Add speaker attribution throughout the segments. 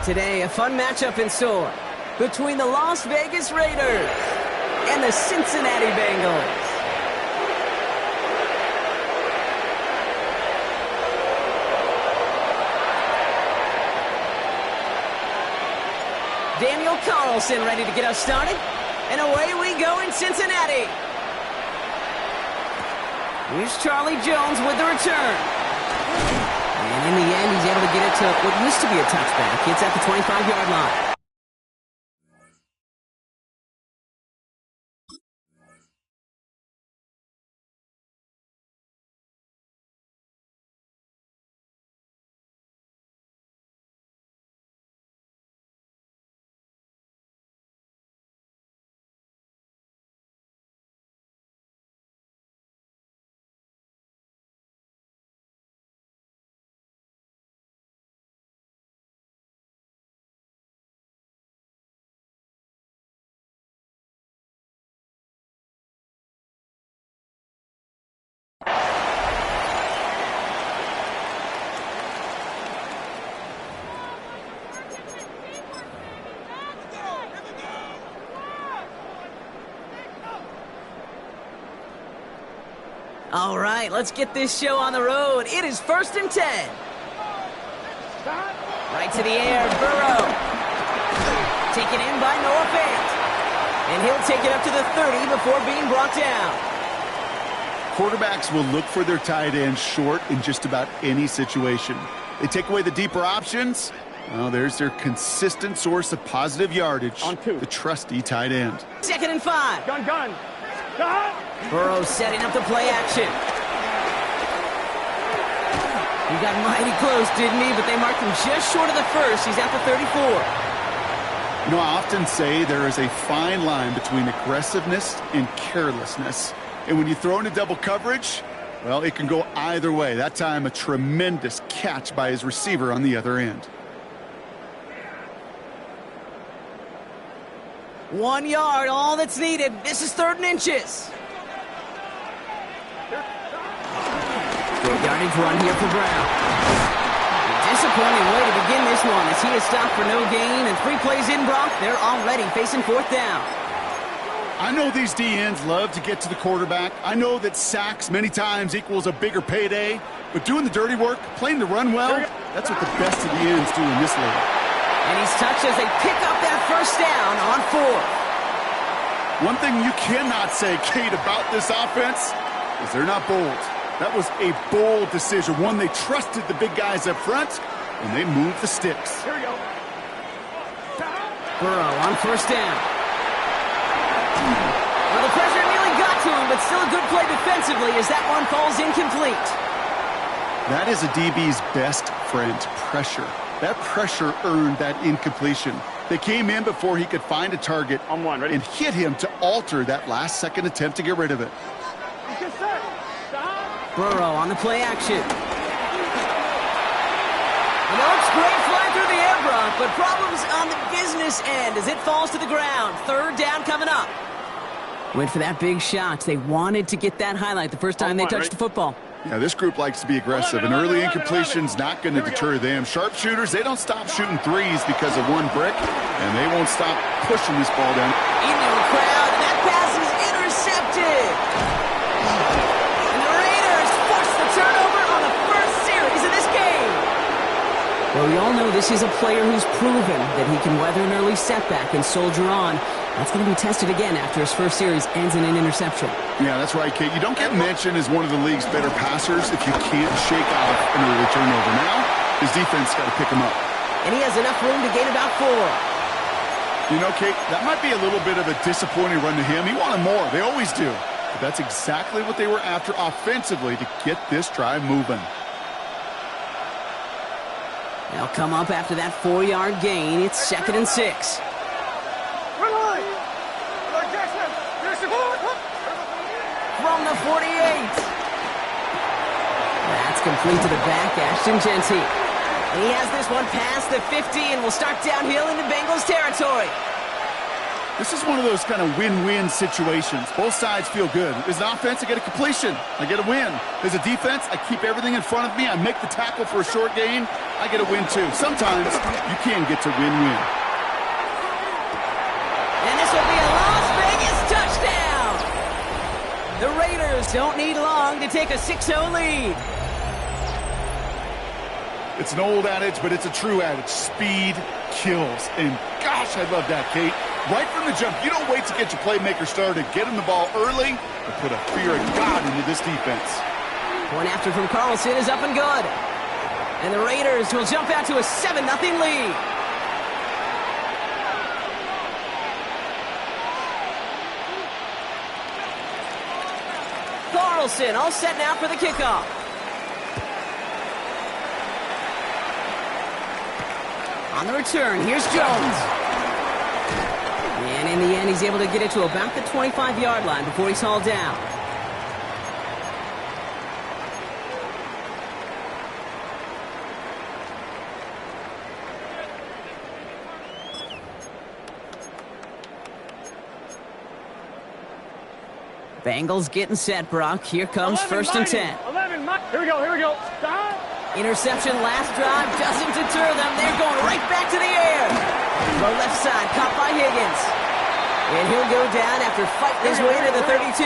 Speaker 1: Today, a fun matchup in store between the Las Vegas Raiders and the Cincinnati Bengals. Daniel Carlson ready to get us started, and away we go in Cincinnati. Here's Charlie Jones with the return. And in the end, he's able to get it to what used to be a touchback. It's at the 25-yard line. All right, let's get this show on the road. It is 1st and 10. Right to the air, Burrow. Taken in by Noah Fant. And he'll take it up to the 30 before being brought down.
Speaker 2: Quarterbacks will look for their tight end short in just about any situation. They take away the deeper options. Well, there's their consistent source of positive yardage, the trusty tight end.
Speaker 1: 2nd and 5.
Speaker 3: Gun.
Speaker 1: Burrow setting up the play action. He got mighty close, didn't he? But they marked him just short of the first. He's at the 34.
Speaker 2: You know, I often say there is a fine line between aggressiveness and carelessness. And when you throw into double coverage, well, it can go either way. That time, a tremendous catch by his receiver on the other end.
Speaker 1: 1 yard, all that's needed. This is 3rd and inches. Good yardage run here for Brown. A disappointing way to begin this one as he is stopped for no gain, and 3 plays in, Brock. They're already facing 4th down.
Speaker 2: I know these D-ends love to get to the quarterback. I know that sacks many times equals a bigger payday, but doing the dirty work, playing the run well, that's what the best of the ends do in this league.
Speaker 1: And he's touched as they pick up that 1st down on 4th.
Speaker 2: One thing you cannot say, Kate, about this offense is they're not bold. That was a bold decision, one they trusted the big guys up front, and they moved the sticks.
Speaker 3: Here we go.
Speaker 1: Burrow on 1st down. Well, the pressure nearly got to him, but still a good play defensively as that one falls incomplete.
Speaker 2: That is a DB's best friend, pressure. That pressure earned that incompletion. They came in before he could find a target and hit him to alter that last-second attempt to get rid of it.
Speaker 1: Burrow on the play action. And it looks great flying through the air, Brock, but problems on the business end as it falls to the ground. 3rd down coming up. Went for that big shot. They wanted to get that highlight the first time they touched the football.
Speaker 2: Yeah, this group likes to be aggressive, and early incompletion's not going to deter them. Sharpshooters, they don't stop shooting threes because of one brick, and they won't stop pushing this ball down.
Speaker 1: Into the crowd, and that pass is intercepted. And the Raiders force the turnover on the first series of this game. Well, we all know this is a player who's proven that he can weather an early setback and soldier on. That's going to be tested again after his first series ends in an interception.
Speaker 2: Yeah, that's right, Kate. You don't get mentioned as one of the league's better passers if you can't shake off an early turnover. Now, his defense got to pick him up.
Speaker 1: And he has enough room to gain about 4.
Speaker 2: You know, Kate, that might be a little bit of a disappointing run to him. He wanted more. They always do. But that's exactly what they were after offensively to get this drive moving.
Speaker 1: They'll come up after that 4-yard gain. It's 2nd and 6. From the 48. That's complete to the back, Ashton Genty. And he has this one past the 50 and will start downhill into Bengals territory.
Speaker 2: This is one of those kind of win-win situations. Both sides feel good. As an offense, I get a completion. I get a win. As a defense, I keep everything in front of me. I make the tackle for a short gain. I get a win, too. Sometimes you can get to win-win.
Speaker 1: And this will be a Las Vegas touchdown. The Raiders don't need long to take a 6-0 lead.
Speaker 2: It's an old adage, but it's a true adage. Speed kills. And gosh, I love that, Kate. Right from the jump, you don't wait to get your playmaker started. Get him the ball early and put a fear of God into this defense.
Speaker 1: Point after from Carlson is up and good. And the Raiders will jump out to a 7-0 lead. Carlson all set now for the kickoff. On the return, here's Jones. And in the end, he's able to get it to about the 25-yard line before he's hauled down. Bengals getting set, Brock. Here comes 1st and 10.
Speaker 3: 11, here we go. Stop.
Speaker 1: Interception last drive doesn't deter them. They're going right back to the air. The left side caught by Higgins. And he'll go down after fighting his way to the 32.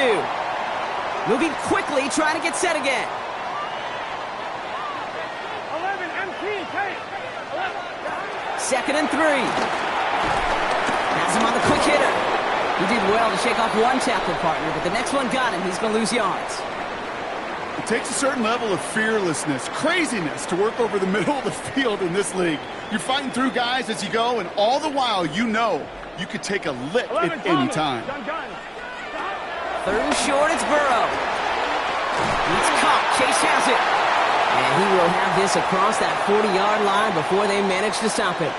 Speaker 1: Moving quickly, trying to get set again.
Speaker 3: 11, MT, take.
Speaker 1: 2nd and 3. Has him on the quick hitter. He did well to shake off one tackle partner, but the next one got him. He's going to lose yards.
Speaker 2: It takes a certain level of fearlessness, craziness to work over the middle of the field in this league. You're fighting through guys as you go, and all the while you know you could take a lick at any time.
Speaker 1: 3rd and short, it's Burrow. It's caught. Chase has it. And he will have this across that 40-yard line before they manage to stop it.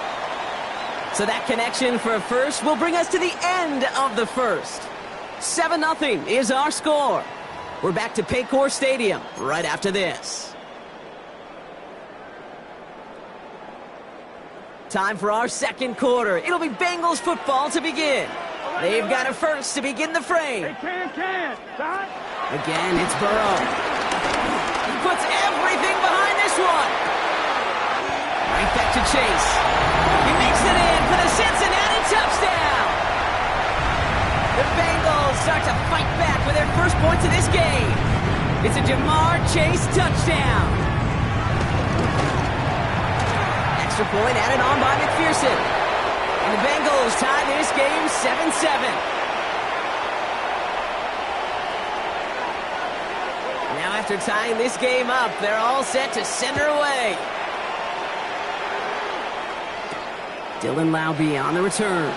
Speaker 1: So that connection for a first will bring us to the end of the first. 7-0 is our score. We're back to Paycor Stadium right after this. Time for our second quarter. It'll be Bengals football to begin. They've got a first to begin the frame.
Speaker 3: Can. Stop.
Speaker 1: Again, it's Burrow. He puts everything behind this one. Right back to Chase. He makes it in for the Cincinnati touchdown. The Bengals start to fight back with their first points of this game. It's a Jamar Chase touchdown. Extra point added on by McPherson. And the Bengals tie this game 7-7. Now after tying this game up, they're all set to send her away. Dylan Laube on the return.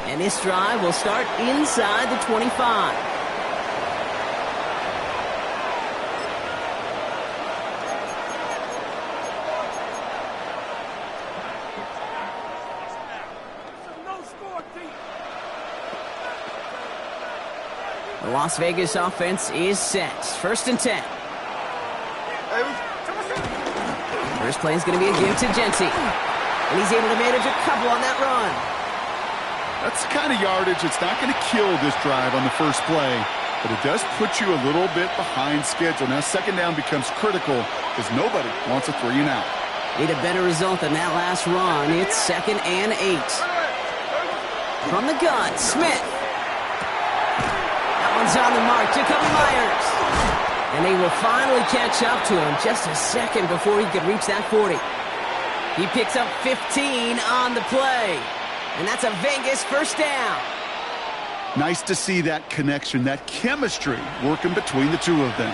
Speaker 1: And this drive will start inside the 25. The Las Vegas offense is set. 1st and 10. First play is going to be a give to Genty. And he's able to manage a couple on that run.
Speaker 2: That's the kind of yardage that's not going to kill this drive on the first play, but it does put you a little bit behind schedule. Now, 2nd down becomes critical because nobody wants a 3 and out.
Speaker 1: Need a better result than that last run. It's 2nd and 8. From the gun, Smith. That one's on the mark. Jacoby Myers. And they will finally catch up to him just a second before he could reach that 40. He picks up 15 on the play. And that's a Vegas first down.
Speaker 2: Nice to see that connection, that chemistry working between the two of them.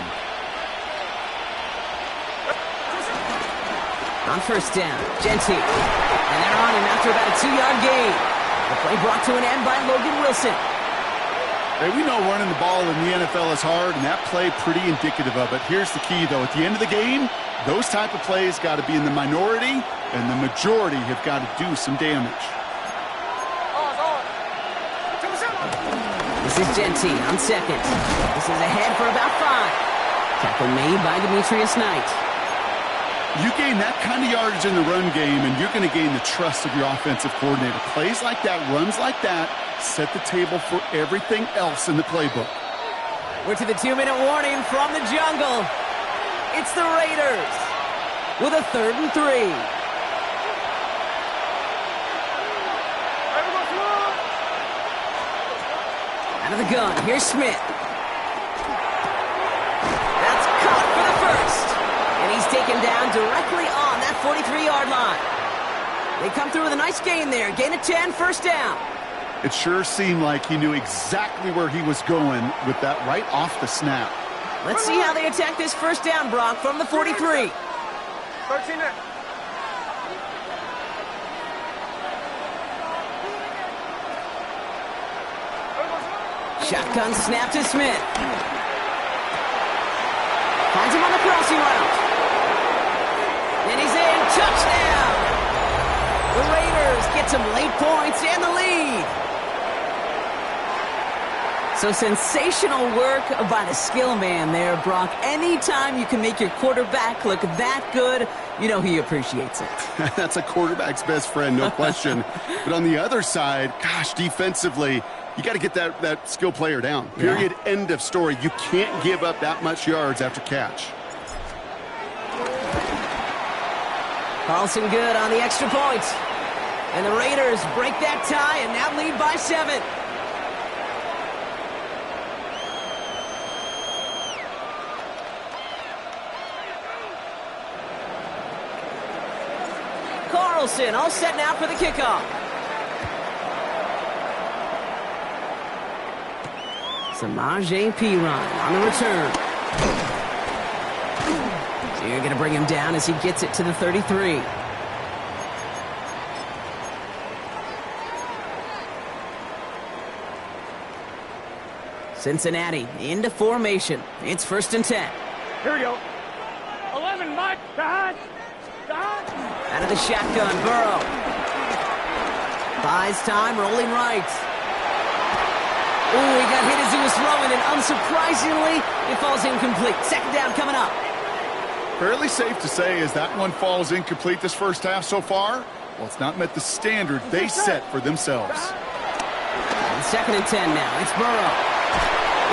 Speaker 1: On 1st down, Genty. And they're on him after about a 2-yard gain. The play brought to an end by Logan Wilson.
Speaker 2: Hey, we know running the ball in the NFL is hard, and that play pretty indicative of it. Here's the key, though. At the end of the game, those type of plays got to be in the minority, and the majority have got to do some damage.
Speaker 1: This is Genty on 2nd. This is ahead for about 5. Tackle made by Demetrius Knight.
Speaker 2: You gain that kind of yardage in the run game, and you're going to gain the trust of your offensive coordinator. Plays like that, runs like that, set the table for everything else in the playbook.
Speaker 1: We're to the 2-minute warning from the jungle. It's the Raiders with a 3rd and 3. Out of the gun, here's Smith. That's caught for the first. And he's taken down directly on that 43-yard line. They come through with a nice gain there. Gain of 10, first down.
Speaker 2: It sure seemed like he knew exactly where he was going with that right off the snap.
Speaker 1: Let's see how they attack this first down, Brock, from the 43.
Speaker 3: 13
Speaker 1: Shotgun snap to Smith. Finds him on the crossing route. And he's in. Touchdown! The Raiders get some late points and the lead. So sensational work by the skill man there, Brock. Anytime you can make your quarterback look that good, you know he appreciates it.
Speaker 2: That's a quarterback's best friend, no question. But on the other side, gosh, defensively, you got to get that skill player down. Period. Yeah. End of story. You can't give up that much yards after catch.
Speaker 1: Carlson good on the extra point. And the Raiders break that tie and now lead by 7. Carlson all set now for the kickoff. Samaje Perine on the return. So you're going to bring him down as he gets it to the 33. Cincinnati into formation. It's 1st and 10.
Speaker 3: Here we go. 11, Mike. Behind.
Speaker 1: Out of the shotgun, Burrow. Buys time, rolling right. Ooh, he got hit as he was throwing, and unsurprisingly, it falls incomplete. 2nd down coming up.
Speaker 2: Fairly safe to say as that one falls incomplete this first half so far. Well, it's not met the standard they set for themselves.
Speaker 1: And 2nd and 10 now. It's Burrow.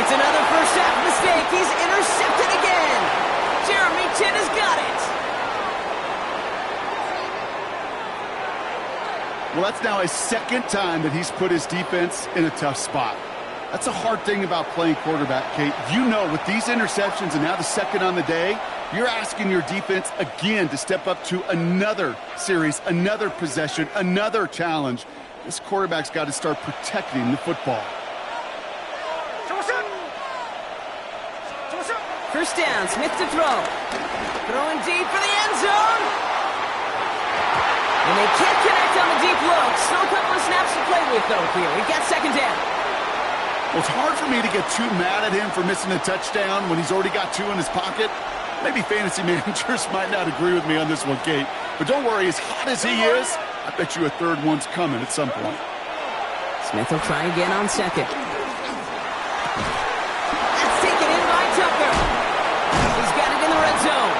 Speaker 1: It's another first half mistake. He's intercepted again. Jeremy Chin has got it.
Speaker 2: Well, that's now his 2nd time that he's put his defense in a tough spot. That's a hard thing about playing quarterback, Kate. You know, with these interceptions and now the 2nd on the day, you're asking your defense again to step up to another series, another possession, another challenge. This quarterback's got to start protecting the football.
Speaker 1: First down, Smith to throw. Throwing deep for the end zone. And they can't connect on the deep look. Still a couple of snaps to play with, though, here. We've got 2nd down.
Speaker 2: Well, it's hard for me to get too mad at him for missing a touchdown when he's already got 2 in his pocket. Maybe fantasy managers might not agree with me on this one, Kate. But don't worry, as hot as he is, I bet you a 3rd one's coming at some point.
Speaker 1: Smith will try again on 2nd. That's taken in by Tucker. He's got it in the red zone.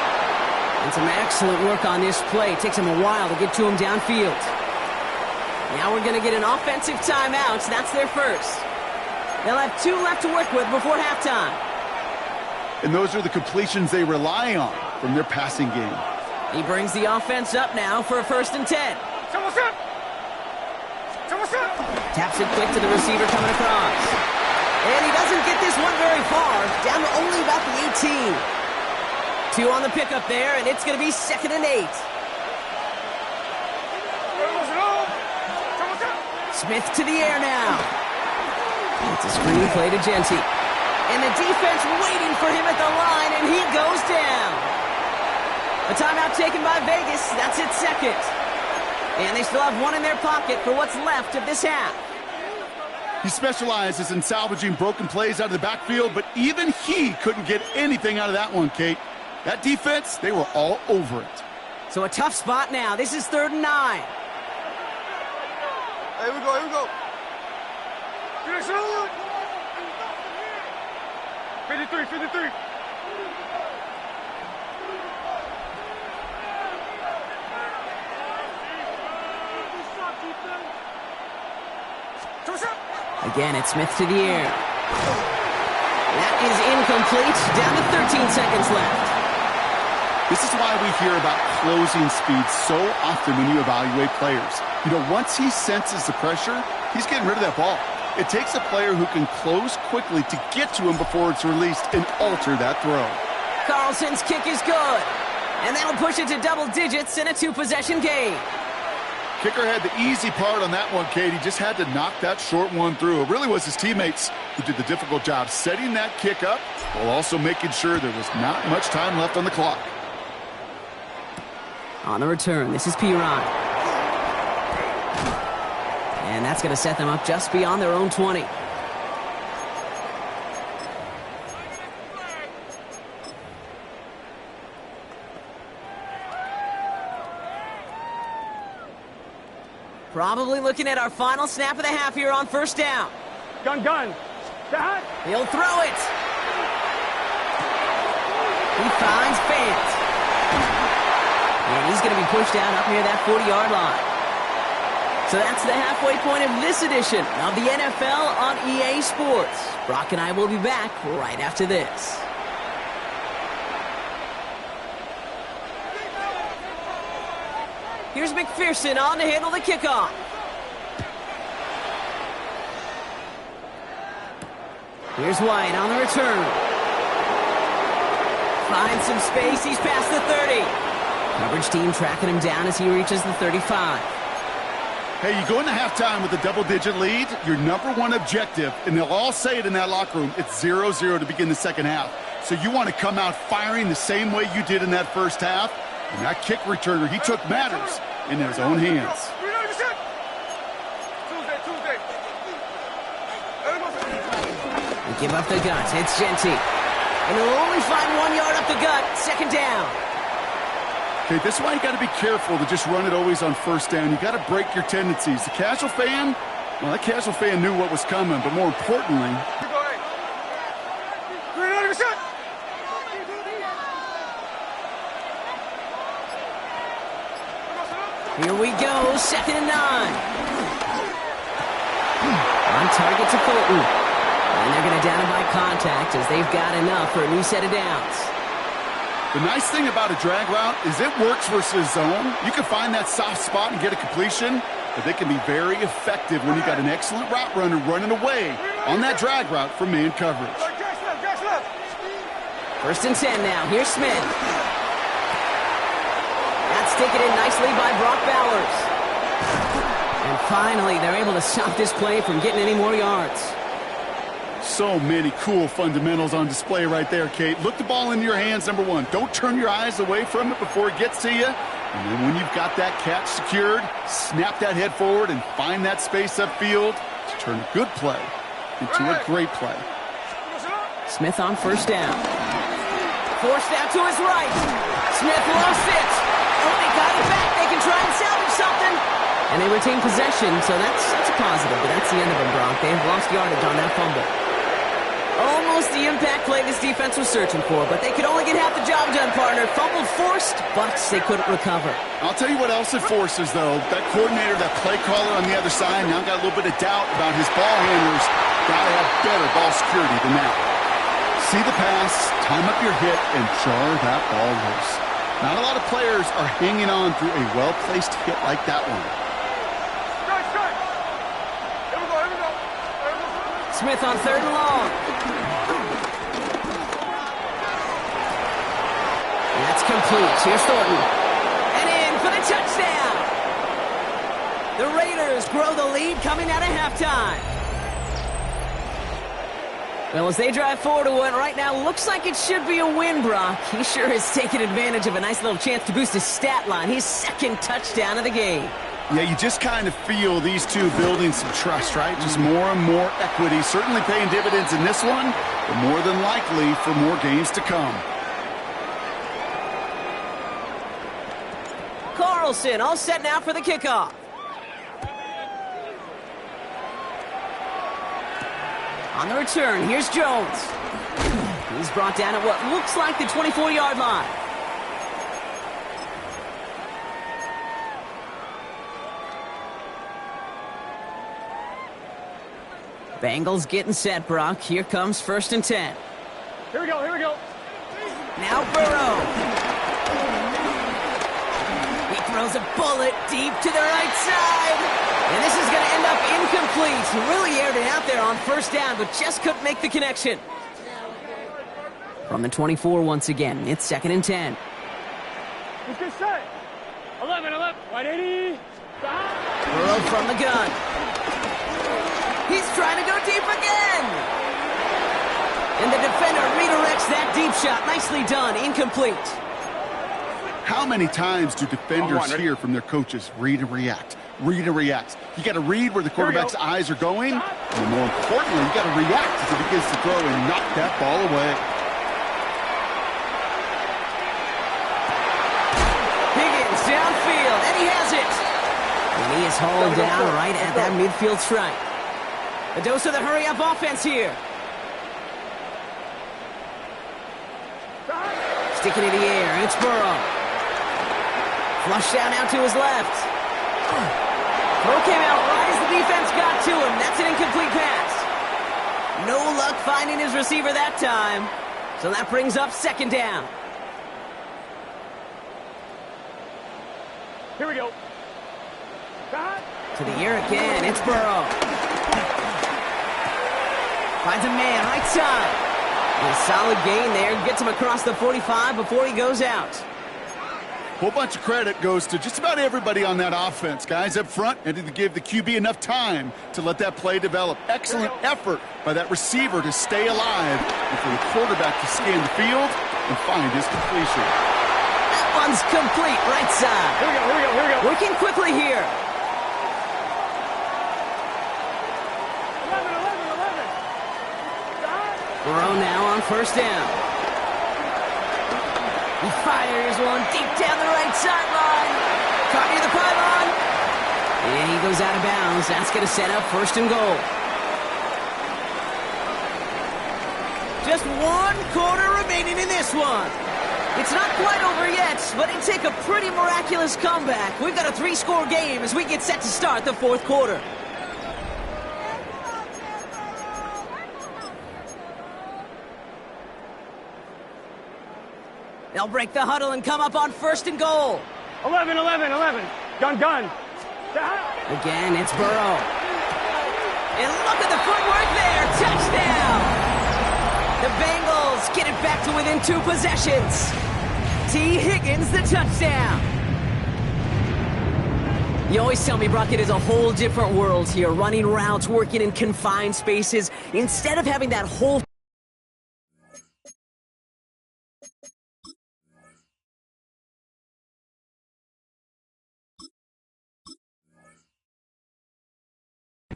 Speaker 1: And some excellent work on this play. It takes him a while to get to him downfield. Now we're going to get an offensive timeout. That's their first. They'll have 2 left to work with before halftime.
Speaker 2: And those are the completions they rely on from their passing game.
Speaker 1: He brings the offense up now for a 1st and 10. Taps it quick to the receiver coming across. And he doesn't get this one very far. Down to only about the 18. 2 on the pickup there, and it's going to be 2nd and 8. Smith to the air now. It's a screen play to Genty. And the defense waiting for him at the line, and he goes down. A timeout taken by Vegas. That's its 2nd. And they still have 1 in their pocket for what's left of this half.
Speaker 2: He specializes in salvaging broken plays out of the backfield, but even he couldn't get anything out of that one, Kate. That defense, they were all over it.
Speaker 1: So a tough spot now. This is 3rd and 9.
Speaker 3: Here we go. 53.
Speaker 1: Again, it's Smith to the air. That is incomplete. Down to 13 seconds left.
Speaker 2: This is why we hear about closing speed so often when you evaluate players. You know, once he senses the pressure, he's getting rid of that ball. It takes a player who can close quickly to get to him before it's released and alter that throw.
Speaker 1: Carlson's kick is good. And that'll push it to double digits in a two-possession game.
Speaker 2: Kicker had the easy part on that one, Kate. He just had to knock that short one through. It really was his teammates who did the difficult job setting that kick up while also making sure there was not much time left on the clock.
Speaker 1: On the return, this is Piran. And that's going to set them up just beyond their own 20. Probably looking at our final snap of the half here on first down.
Speaker 3: Gun.
Speaker 1: He'll throw it. He finds Fant. And he's going to be pushed out up near that 40-yard line. So that's the halfway point of this edition of the NFL on EA Sports. Brock and I will be back right after this. Here's McPherson on to handle the kickoff. Here's White on the return. Finds some space. He's past the 30. Coverage team tracking him down as he reaches the 35.
Speaker 2: Hey, you go into halftime with a double-digit lead, your number one objective, and they'll all say it in that locker room, it's 0-0 to begin the second half. So you want to come out firing the same way you did in that first half. And that kick returner, he took matters in his own hands.
Speaker 1: They give up the gut. It's Genty. And he'll only find 1 yard up the gut. Second down.
Speaker 2: Okay, this is why you got to be careful to just run it always on first down. You got to break your tendencies. The casual fan, well, that casual fan knew what was coming, but more importantly,
Speaker 1: here we go, 2nd and 9. On target to Fulton. And they're going to down him by contact as they've got enough for a new set of downs.
Speaker 2: the nice thing about a drag route is it works versus zone. You can find that soft spot and get a completion, but they can be very effective when you got an excellent route runner running away on that drag route from man coverage.
Speaker 1: 1st and 10 now. Here's Smith. That's taken in nicely by Brock Bowers. And finally, they're able to stop this play from getting any more yards.
Speaker 2: So many cool fundamentals on display right there, Kate. Look the ball into your hands, number one. Don't turn your eyes away from it before it gets to you. And then when you've got that catch secured, snap that head forward and find that space upfield to turn a good play into a great play.
Speaker 1: Smith on 1st down. Forced out to his right. Smith lost it. Oh, they got it back. They can try and salvage something. And they retain possession, so that's a positive. But that's the end of them, Brock. They have lost yardage on that fumble. Almost the impact play this defense was searching for, but they could only get half the job done, partner. Fumbled forced, but they couldn't recover.
Speaker 2: I'll tell you what else it forces, though. That coordinator, that play caller on the other side, now got a little bit of doubt about his ball handlers. Got to have better ball security than that. See the pass, time up your hit, and jar that ball loose. Not a lot of players are hanging on through a well-placed hit like that one.
Speaker 1: Smith on 3rd and long. That's complete. Here's Thornton. And in for the touchdown. The Raiders grow the lead coming out of halftime. Well, as they drive forward to what right now looks like it should be a win, Brock. He sure has taken advantage of a nice little chance to boost his stat line. His 2nd touchdown of the game.
Speaker 2: Yeah, you just kind of feel these two building some trust, right? Just more and more equity. Certainly paying dividends in this one, but more than likely for more games to come.
Speaker 1: Carlson all set now for the kickoff. On the return, here's Jones. He's brought down at what looks like the 24-yard line. Bengals getting set, Brock. Here comes 1st and 10.
Speaker 3: Here we go, here we go.
Speaker 1: Now Burrow. He throws a bullet deep to the right side. And this is going to end up incomplete. He really aired it out there on 1st down, but just couldn't make the connection. From the 24 once again, it's 2nd and 10.
Speaker 3: He's good set. 11, 180.
Speaker 1: Burrow from the gun. He's trying to go deep again. And the defender redirects that deep shot. Nicely done. Incomplete.
Speaker 2: How many times do defenders hear from their coaches, read and react, read and react? You got to read where the quarterback's eyes are going, and more importantly, you got to react as he begins to throw and knock that ball away.
Speaker 1: Higgins downfield, and he has it. And he is hauled down right at that midfield stripe. A dose of the hurry-up offense here. Sticking it in the air, and it's Burrow. Flush down out to his left. Throw came out right as the defense got to him. That's an incomplete pass. No luck finding his receiver that time. So that brings up 2nd down.
Speaker 3: Here we go.
Speaker 1: To the air again, it's Burrow. Finds a man, right side. And a solid gain there, gets him across the 45 before he goes out.
Speaker 2: Whole bunch of credit goes to just about everybody on that offense. Guys up front and to give the QB enough time to let that play develop. Excellent effort by that receiver to stay alive and for the quarterback to scan the field and find his completion.
Speaker 1: That one's complete, right side.
Speaker 3: Here we go, here we go, here we go.
Speaker 1: Working quickly here.
Speaker 3: 11.
Speaker 1: Burrow now on 1st down. He fires one deep down the right sideline. Caught near the pylon. And he goes out of bounds. That's going to set up 1st and goal. Just 1 quarter remaining in this one. It's not quite over yet, but it take a pretty miraculous comeback. We've got a 3-score game as we get set to start the 4th quarter. They'll break the huddle and come up on 1st and goal.
Speaker 3: 11. Gun.
Speaker 1: Again, it's Burrow. And look at the footwork there. Touchdown. The Bengals get it back to within 2 possessions. T. Higgins, the touchdown. You always tell me, Brock, it is a whole different world here. Running routes, working in confined spaces. Instead of having that whole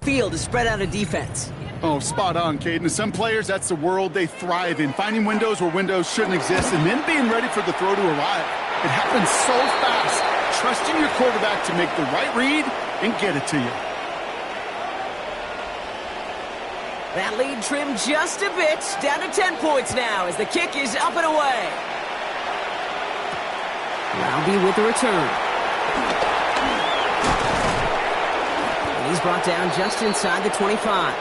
Speaker 1: field to spread out a defense.
Speaker 2: Oh, spot on, Caden. To some players, that's the world they thrive in. Finding windows where windows shouldn't exist and then being ready for the throw to arrive. It happens so fast. Trusting your quarterback to make the right read and get it to you.
Speaker 1: That lead trimmed just a bit. Down to 10 points now as the kick is up and away. Roundy with the return. And he's brought down just inside the 25.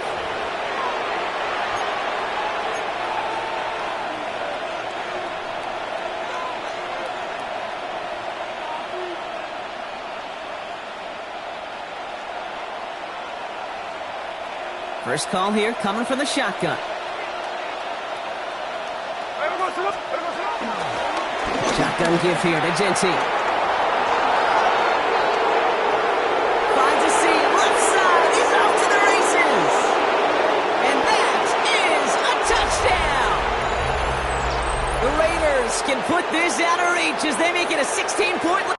Speaker 1: First call here coming from the shotgun. Shotgun give here to Genty. Finds a seam, left side, he's off to the races. And that is a touchdown. The Raiders can put this out of reach as they make it a 16-point lead.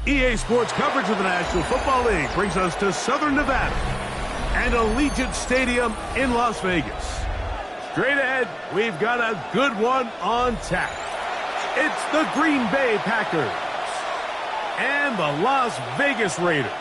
Speaker 4: EA Sports coverage of the National Football League brings us to Southern Nevada and Allegiant Stadium in Las Vegas. Straight ahead, we've got a good one on tap. It's the Green Bay Packers and the Las Vegas Raiders.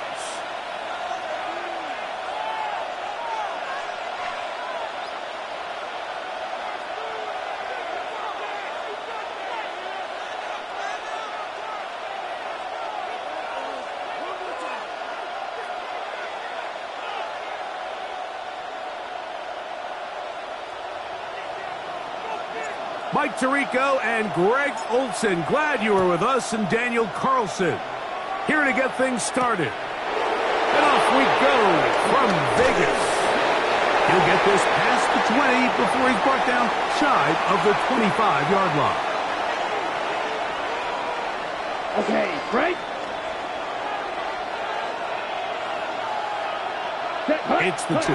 Speaker 4: Mike Tirico and Greg Olson, glad you were with us, and Daniel Carlson here to get things started. And off we go from Vegas. He'll get this past the 20 before he's brought down shy of the 25-yard line.
Speaker 3: Okay, break.
Speaker 4: It's the 2.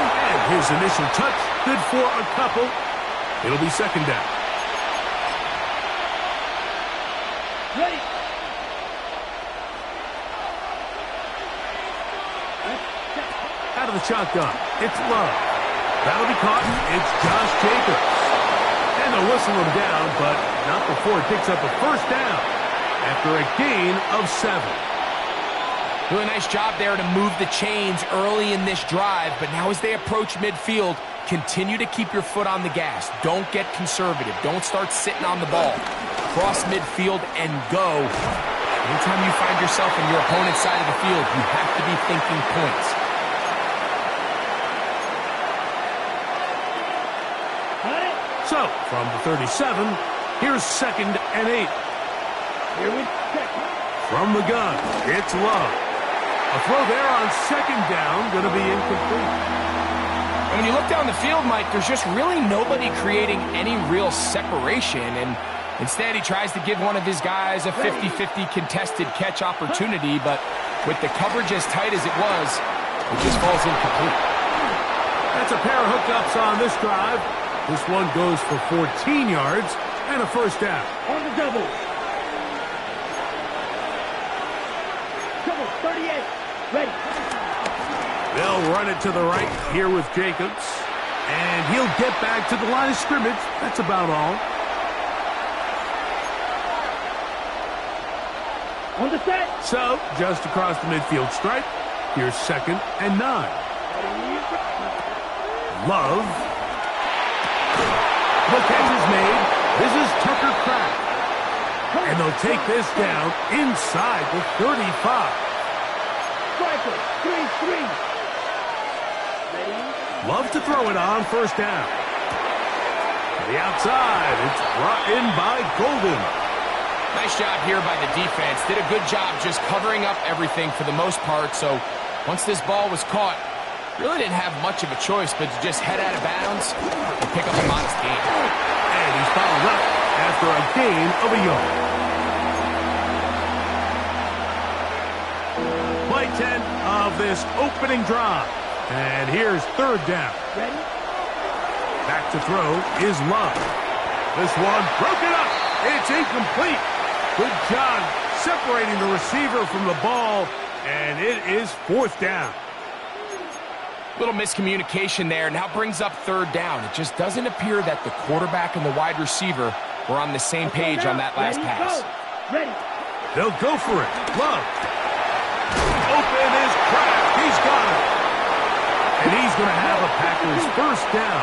Speaker 4: And his initial touch, good for a couple. It'll be second down.
Speaker 3: Ready.
Speaker 4: Out of the shotgun, it's Love. That'll be caught. It's Josh Jacobs. And they'll whistle him down, but not before it picks up a first down after a gain of 7.
Speaker 5: Really nice job there to move the chains early in this drive, but now as they approach midfield, continue to keep your foot on the gas. Don't get conservative. Don't start sitting on the ball. Cross midfield and go. Anytime you find yourself on your opponent's side of the field, you have to be thinking points.
Speaker 4: So, from the 37, here's 2nd and 8.
Speaker 3: Here we go.
Speaker 4: From the gun, it's Love. A throw there on 2nd down, going to be incomplete.
Speaker 5: And when you look down the field, Mike, there's just really nobody creating any real separation. And instead, he tries to give one of his guys a 50-50 contested catch opportunity. But with the coverage as tight as it was, it just falls incomplete.
Speaker 4: That's a pair of hookups on this drive. This one goes for 14 yards and a first down.
Speaker 3: On the double. Double, 38. Ready.
Speaker 4: They'll run it to the right here with Jacobs. And he'll get back to the line of scrimmage. That's about all.
Speaker 3: On the set.
Speaker 4: So, just across the midfield stripe, here's 2nd and 9. Love. The catch is made. This is Tucker Kraft. And they'll take this down inside the 35.
Speaker 3: Striker, 3-3.
Speaker 4: Love to throw it on first down. To the outside, it's brought in by Golden.
Speaker 5: Nice job here by the defense. Did a good job just covering up everything for the most part. So once this ball was caught, really didn't have much of a choice but to just head out of bounds and pick up a modest gain.
Speaker 4: And he's fouled up after a gain of a yard. Play 10 of this opening drive. And here's 3rd down.
Speaker 3: Ready?
Speaker 4: Back to throw is Love. This one broken up. It's incomplete. Good job separating the receiver from the ball. And it is 4th down.
Speaker 5: Little miscommunication there. Now brings up 3rd down. It just doesn't appear that the quarterback and the wide receiver were on the same page on that last pass.
Speaker 3: Ready.
Speaker 4: They'll go for it. Love. Open is Kraft. He's got it. And he's going to have a Packers first down.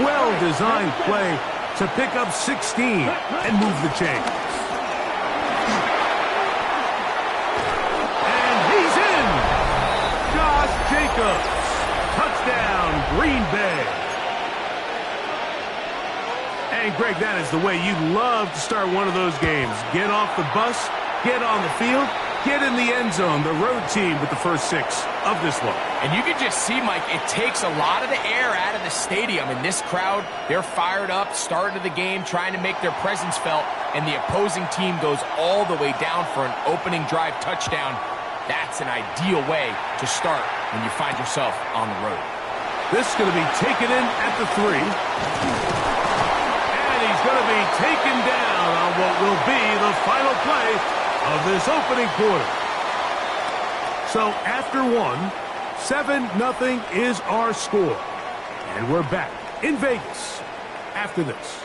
Speaker 4: Well-designed play to pick up 16 and move the chains. And he's in. Josh Jacobs. Touchdown, Green Bay. And, Greg, that is the way you love to start one of those games. Get off the bus, get on the field, get in the end zone. The road team with the first 6 of this one.
Speaker 5: And you can just see, Mike, it takes a lot of the air out of the stadium. And this crowd, they're fired up, start of the game, trying to make their presence felt. And the opposing team goes all the way down for an opening drive touchdown. That's an ideal way to start when you find yourself on the road.
Speaker 4: This is going to be taken in at the 3. And he's going to be taken down on what will be the final play of this opening quarter. So after one, 7-0 is our score. And we're back in Vegas after this.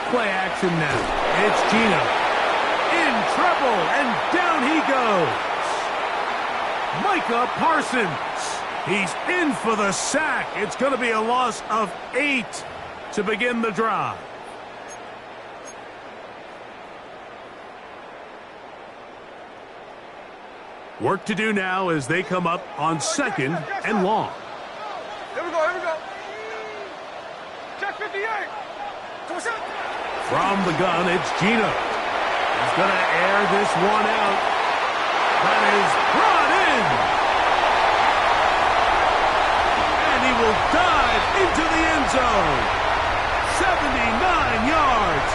Speaker 4: Play action now. It's Gino. In trouble, and down he goes. Micah Parsons. He's in for the sack. It's going to be a loss of 8 to begin the drive. Work to do now as they come up on 2nd and long.
Speaker 3: Here we go. Check 58.
Speaker 4: From the gun, it's Gino. He's going to air this one out. That is brought in. And he will dive into the end zone. 79 yards.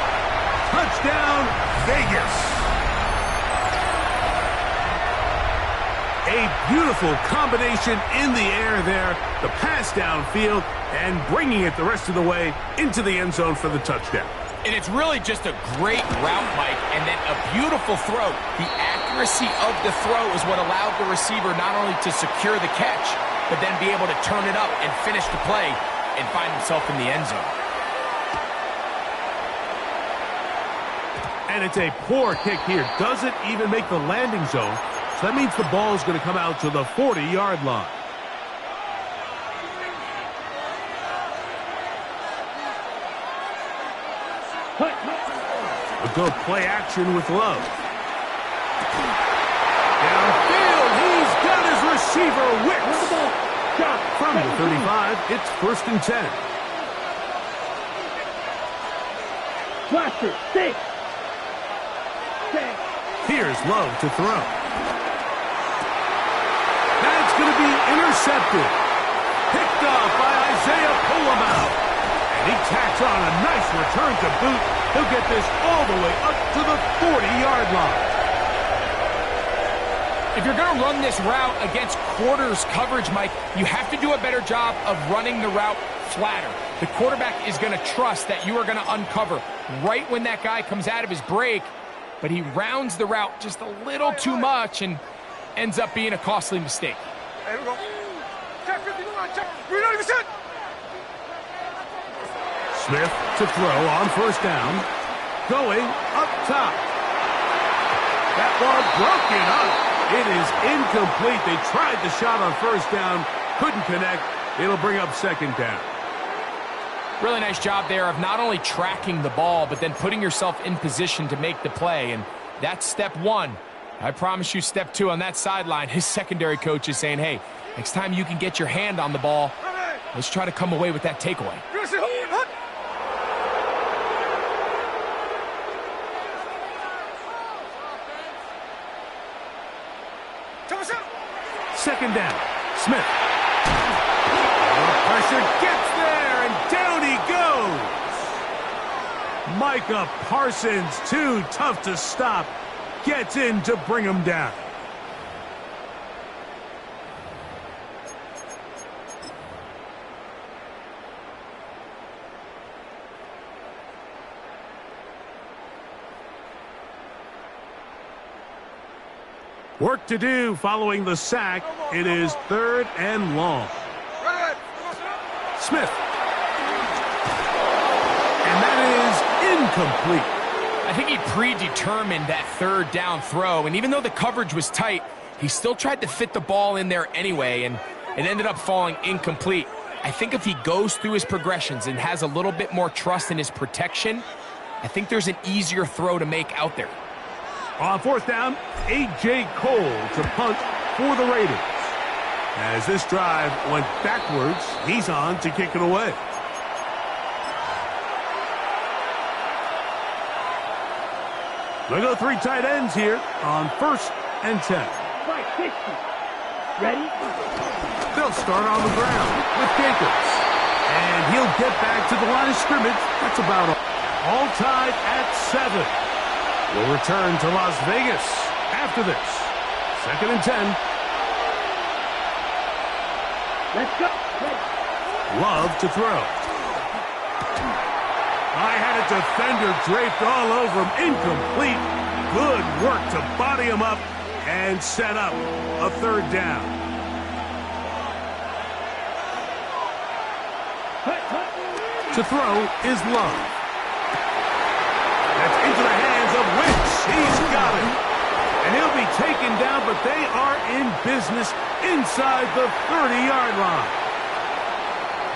Speaker 4: Touchdown, Vegas. A beautiful combination in the air there. The pass downfield and bringing it the rest of the way into the end zone for the touchdown.
Speaker 5: And it's really just a great route, Mike, and then a beautiful throw. The accuracy of the throw is what allowed the receiver not only to secure the catch, but then be able to turn it up and finish the play and find himself in the end zone.
Speaker 4: And it's a poor kick here. Doesn't even make the landing zone. So that means the ball is going to come out to the 40-yard line. We'll go play action with Love. Downfield, he's got his receiver Wicks. From the 35, it's 1st and 10.
Speaker 3: Blaster, stay.
Speaker 4: Here's Love to throw. That's going to be intercepted. Picked off by Isaiah Pullamaut. And he tacks on a nice return to boot. He'll get this all the way up to the 40-yard line.
Speaker 5: If you're going to run this route against quarters coverage, Mike, you have to do a better job of running the route flatter. The quarterback is going to trust that you are going to uncover right when that guy comes out of his break, but he rounds the route just a little too much and ends up being a costly mistake.
Speaker 3: Here we go. Check 51, check 390%.
Speaker 4: Smith to throw on 1st down. Going up top. That ball broken up. It is incomplete. They tried the shot on 1st down. Couldn't connect. It'll bring up 2nd down.
Speaker 5: Really nice job there of not only tracking the ball, but then putting yourself in position to make the play. And that's step 1. I promise you step 2 on that sideline. His secondary coach is saying, hey, next time you can get your hand on the ball, let's try to come away with that takeaway.
Speaker 4: 2nd down. Smith. The pressure gets there, and down he goes. Micah Parsons, too tough to stop, gets in to bring him down. Work to do following the sack. It is 3rd and long. Smith. And that is incomplete.
Speaker 5: I think he predetermined that 3rd down throw, and even though the coverage was tight, he still tried to fit the ball in there anyway, and it ended up falling incomplete. I think if he goes through his progressions and has a little bit more trust in his protection, I think there's an easier throw to make out there.
Speaker 4: On 4th down, A.J. Cole to punt for the Raiders. As this drive went backwards, he's on to kick it away. They go 3 tight ends here on 1st and 10.
Speaker 3: Ready?
Speaker 4: They'll start on the ground with Jacobs. And he'll get back to the line of scrimmage. That's about all tied at 7. will return to Las Vegas after this. 2nd and 10.
Speaker 3: Let's go.
Speaker 4: Love to throw. I had a defender draped all over him. Incomplete. Good work to body him up and set up a 3rd down. To throw is Love. That's into the hands of Wentz. He's got it. And he'll be taken down, but they are in business inside the 30-yard line.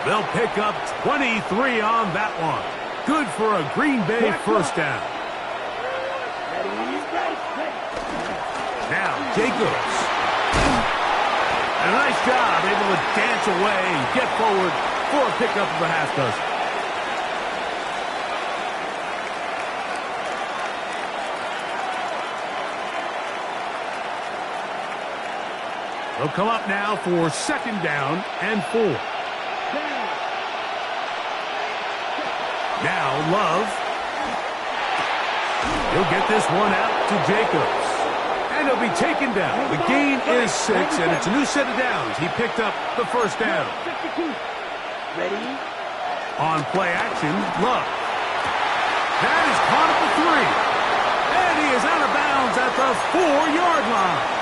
Speaker 4: They'll pick up 23 on that one. Good for a Green Bay 1st down. Now, Jacobs. And a nice job, able to dance away and get forward for a pickup of a half dozen. They'll come up now for 2nd down and 4. Now Love. He'll get this one out to Jacobs. And he'll be taken down. The gain is 6, and it's a new set of downs. He picked up the 1st down.
Speaker 3: Ready?
Speaker 4: On play action, Love. That is caught at the 3. And he is out of bounds at the 4-yard line.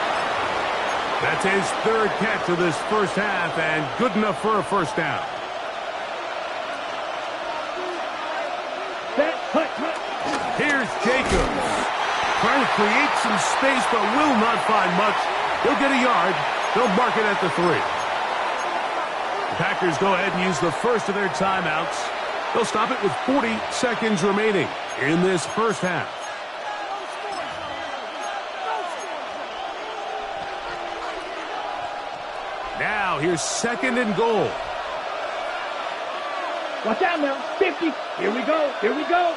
Speaker 4: That's his 3rd catch of this 1st half, and good enough for a 1st down. Here's Jacobs. Trying to create some space, but will not find much. He'll get a yard. They'll mark it at the 3. The Packers go ahead and use the 1st of their timeouts. They'll stop it with 40 seconds remaining in this 1st half. Now, here's 2nd and goal.
Speaker 3: Watch out now. 50. Here we go. Here we go.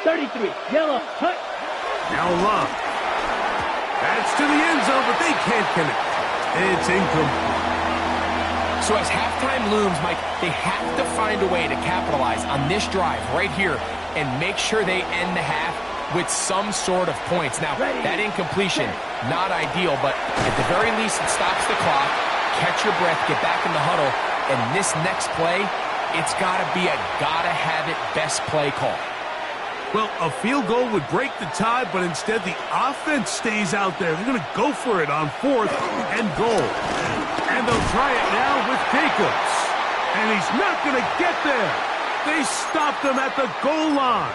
Speaker 3: 33. Yellow. Hut.
Speaker 4: Now Love. That's to the end zone, but they can't connect. It's incomplete.
Speaker 5: So as halftime looms, Mike, they have to find a way to capitalize on this drive right here and make sure they end the half with some sort of points. Now, that incompletion, not ideal, but at the very least, it stops the clock. Catch your breath, get back in the huddle, and this next play, it's got to be a gotta-have-it best play call.
Speaker 4: Well, a field goal would break the tie, but instead the offense stays out there. They're going to go for it on 4th and goal. And they'll try it now with Jacobs. And he's not going to get there. They stopped him at the goal line.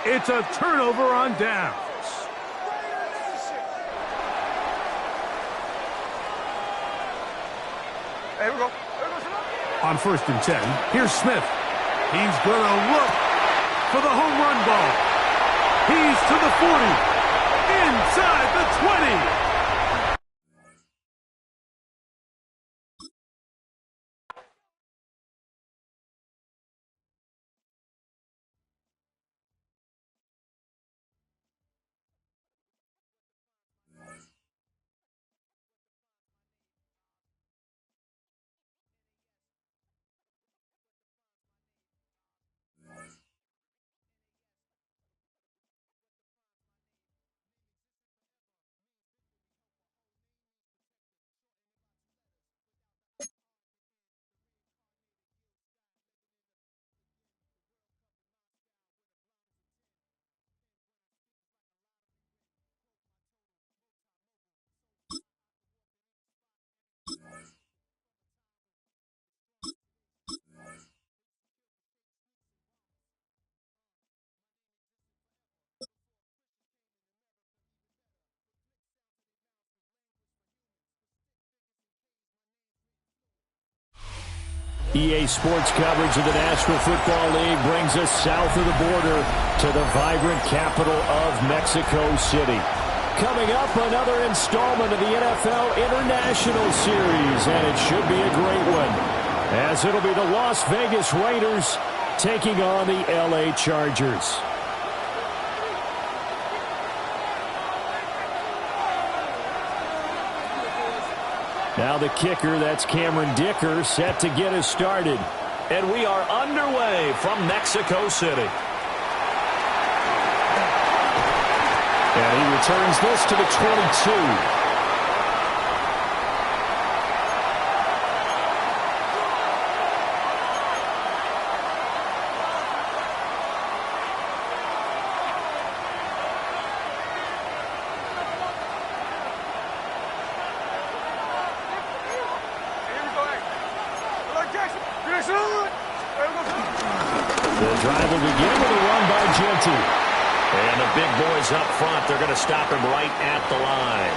Speaker 4: It's a turnover on downs.
Speaker 6: Here we go.
Speaker 4: On 1st and 10, here's Smith. He's going to look for the home run ball. He's to the 40. Inside the 20.
Speaker 7: EA Sports coverage of the National Football League brings us south of the border to the vibrant capital of Mexico City. Coming up, another installment of the NFL International Series, and it should be a great one, as it'll be the Las Vegas Raiders taking on the LA Chargers. Now the kicker, that's Cameron Dicker, set to get us started. And we are underway from Mexico City. returns this to the 22.
Speaker 6: The drive will begin with a run by Genty. And the big boys up front, they're going to stop him right at the line.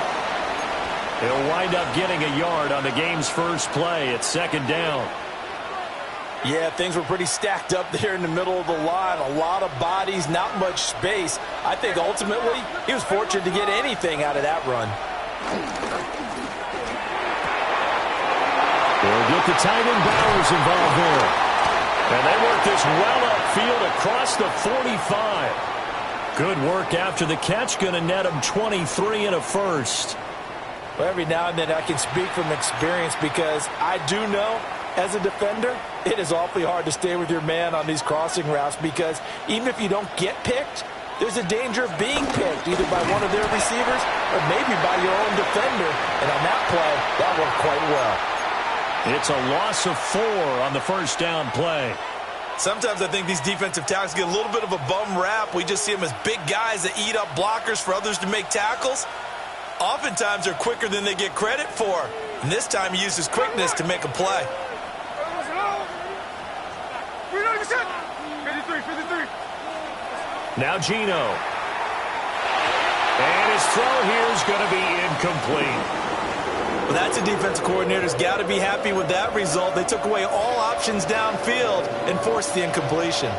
Speaker 6: He'll wind up getting a yard on the game's first play. It's second down.
Speaker 8: Yeah, things were pretty stacked up there in the middle of the line. A lot of bodies, not much space. I think ultimately he was fortunate to get anything out of that run.
Speaker 7: They'll get the tight end Bowers involved there. And they work this well upfield across the 45. Good work after the catch. Going to net him 23 and a first.
Speaker 8: Well, every now and then I can speak from experience because I do know as a defender it is awfully hard to stay with your man on these crossing routes because even if you don't get picked, there's a danger of being picked either by one of their receivers or maybe by your own defender. And on that play, that worked quite well.
Speaker 7: It's a loss of 4 on the first down play.
Speaker 8: Sometimes I think these defensive tackles get a little bit of a bum rap. We just see them as big guys that eat up blockers for others to make tackles. Oftentimes they're quicker than they get credit for. And this time he uses quickness to make a play.
Speaker 7: Now Gino. And his throw here is going to be incomplete.
Speaker 8: Well, that's a defensive coordinator's got to be happy with that result. They took away all options downfield and forced the incompletion.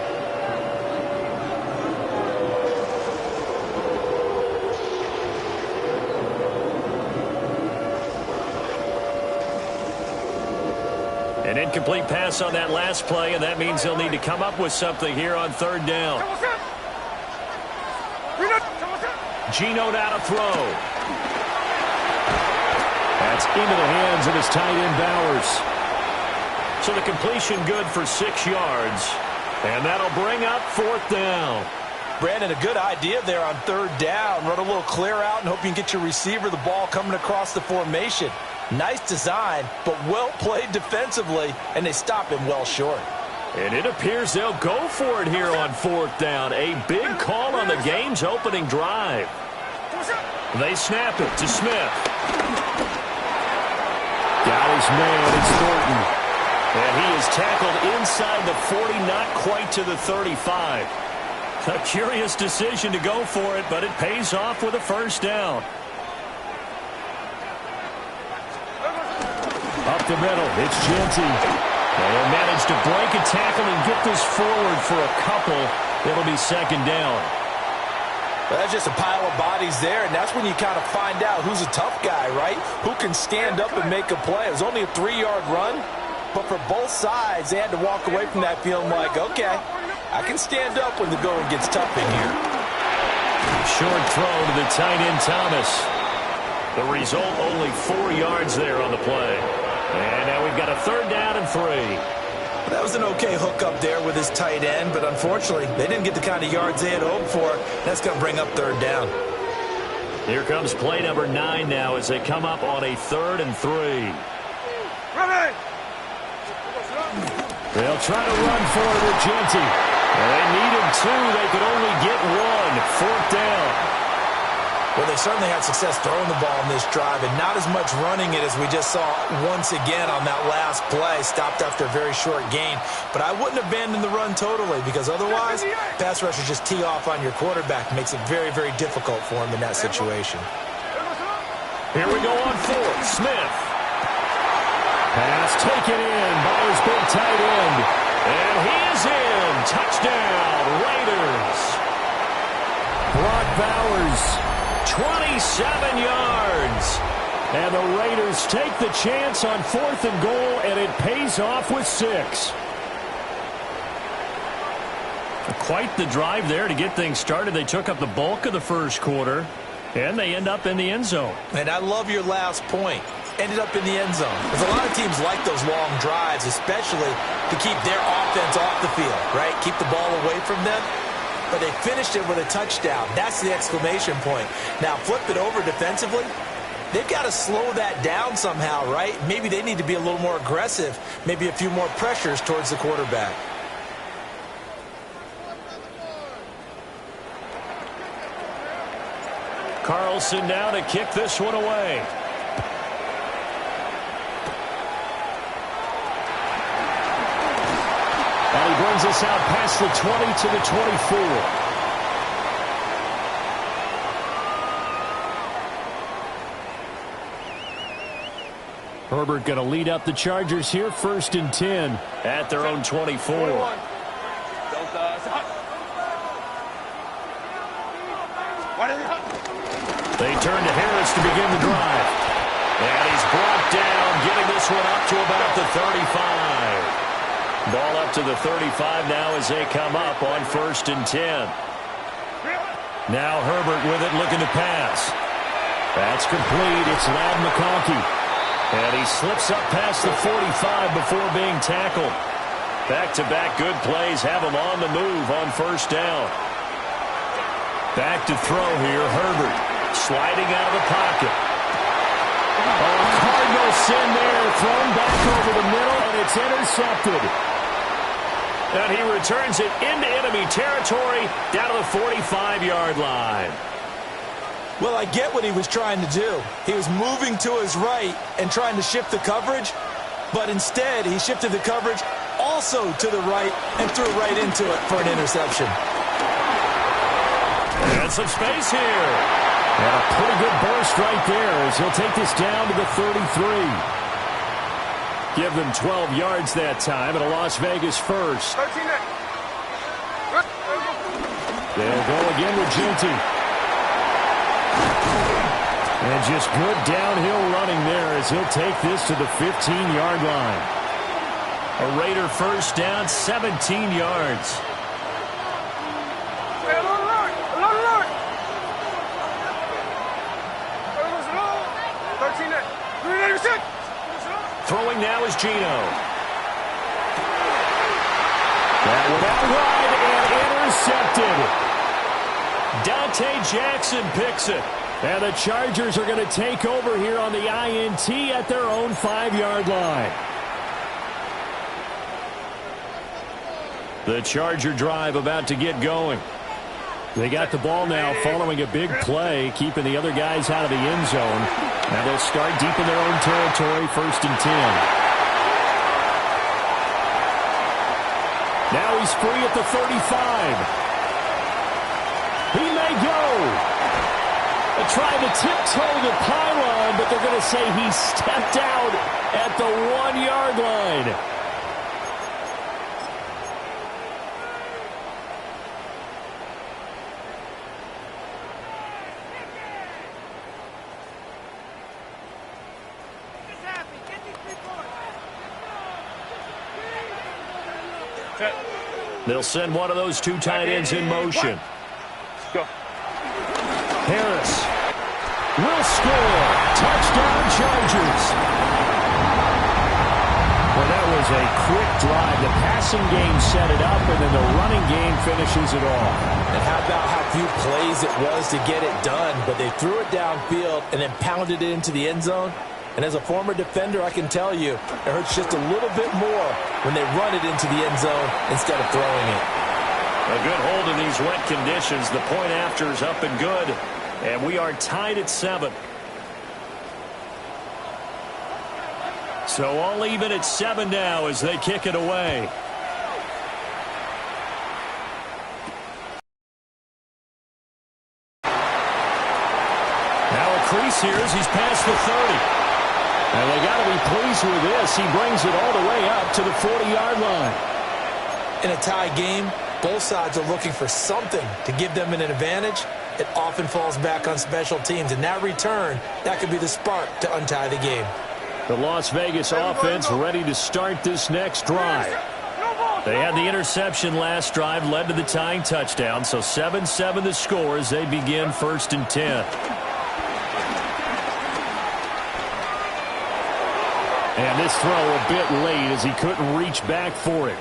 Speaker 7: An incomplete pass on that last play, and that means they'll need to come up with something here on third down. Gino now to throw. That's into the hands of his tight end Bowers. So the completion good for 6 yards. And that'll bring up fourth down.
Speaker 8: Brandon, a good idea there on third down. Run a little clear out and hope you can get your receiver the ball coming across the formation. Nice design, but well played defensively, and they stop him well short.
Speaker 7: And it appears they'll go for it here on fourth down. A big call on the game's opening drive. They snap it to Smith. Got his man, it's Thornton. And he is tackled inside the 40, not quite to the 35. A curious decision to go for it, but it pays off with a first down. Up the middle, it's Genty. They'll manage to break a tackle and get this forward for a couple. It'll be second down.
Speaker 8: Well, that's just a pile of bodies there, and that's when you kind of find out who's a tough guy, right? Who can stand up and make a play. It was only a 3-yard run, but for both sides, they had to walk away from that feeling like, okay, I can stand up when the going gets tough in here.
Speaker 7: Short throw to the tight end Thomas. The result, only 4 yards there on the play. And now we've got a third down and 3.
Speaker 8: That was an okay hookup there with his tight end, but unfortunately, they didn't get the kind of yards they had hoped for. That's going to bring up third down.
Speaker 7: Here comes play number 9 now as they come up on a 3rd and 3. They'll try to run for it with Genty. They needed 2. They could only get 1. Fourth down.
Speaker 8: Well, they certainly had success throwing the ball in this drive and not as much running it as we just saw once again on that last play. Stopped after a very short gain. But I wouldn't abandon the run totally because otherwise, pass rushers just tee off on your quarterback. Makes it very, very difficult for him in that situation.
Speaker 7: Here we go on fourth. Smith. Pass taken in by his big tight end. And he is in. Touchdown, Raiders. Brock Bowers, 27 yards. And the Raiders take the chance on 4th and goal, and it pays off with 6. Quite the drive there to get things started. They took up the bulk of the first quarter, and they end up in the end zone.
Speaker 8: And I love your last point. Ended up in the end zone. Because a lot of teams like those long drives, especially to keep their offense off the field, right? Keep the ball away from them. but they finished it with a touchdown. That's the exclamation point. Now, flip it over defensively. They've got to slow that down somehow, right? Maybe they need to be a little more aggressive, maybe a few more pressures towards the quarterback.
Speaker 6: Carlson now to kick this one away.
Speaker 7: And he brings us out past the 20 to the 24. Herbert going to lead up the Chargers here, 1st and 10.
Speaker 6: At their own 24. They turn to Harris to begin the drive. And he's brought down, getting this one up to about the 35. Ball up to the 35 now as they come up on 1st and 10. Now Herbert with it, looking to pass. That's complete. It's Ladd McConkey. And he slips up past the 45 before being tackled. Back-to-back good plays have him on the move on 1st down. Back to throw here, Herbert. Sliding out of the pocket.
Speaker 7: Oh, Cardinal sin there, thrown back over the middle, and it's intercepted.
Speaker 6: And he returns it into enemy territory down to the 45-yard line.
Speaker 8: Well, I get what he was trying to do. He was moving to his right and trying to shift the coverage, but instead he shifted the coverage also to the right and threw right into it for an interception.
Speaker 6: And some space here.
Speaker 7: And a pretty good burst right there as he'll take this down to the 33. Give them 12 yards that time and a Las Vegas first. They'll go again with Genty. And just good downhill running there as he'll take this to the 15-yard line.
Speaker 6: A Raider first down, 17 yards. Throwing now is Gino.
Speaker 7: That one out wide and intercepted.
Speaker 6: Dante Jackson picks it.
Speaker 7: And the Chargers are going to take over here on the INT at their own 5-yard line.
Speaker 6: The Charger drive about to get going.
Speaker 7: They got the ball now following a big play, keeping the other guys out of the end zone. Now they'll start deep in their own territory, 1st and 10. Now he's free at the 35. He may go. Trying to tiptoe the pylon, but they're going to say he stepped out at the 1-yard line.
Speaker 6: They'll send one of those two tight ends in motion.
Speaker 3: Go.
Speaker 7: Harris will score. Touchdown, Chargers. Well, that was a quick drive. The passing game set it up, and then the running game finishes it off.
Speaker 8: And how about how few plays it was to get it done, but they threw it downfield and then pounded it into the end zone. And as a former defender, I can tell you, it hurts just a little bit more when they run it into the end zone instead of throwing it.
Speaker 6: A good hold in these wet conditions. The point after is up and good. And we are tied at 7. So all even at 7 now as they kick it away. Now a crease here as he's past the 30.
Speaker 7: And they got to be pleased with this. He brings it all the way up to the 40-yard line.
Speaker 8: In a tie game, both sides are looking for something to give them an advantage. It often falls back on special teams. In that return, that could be the spark to untie the game.
Speaker 7: The Las Vegas offense ready to start this next drive.
Speaker 6: They had the interception last drive, led to the tying touchdown. So 7-7 the score as they begin 1st and 10.
Speaker 7: And this throw a bit late as he couldn't reach back for it.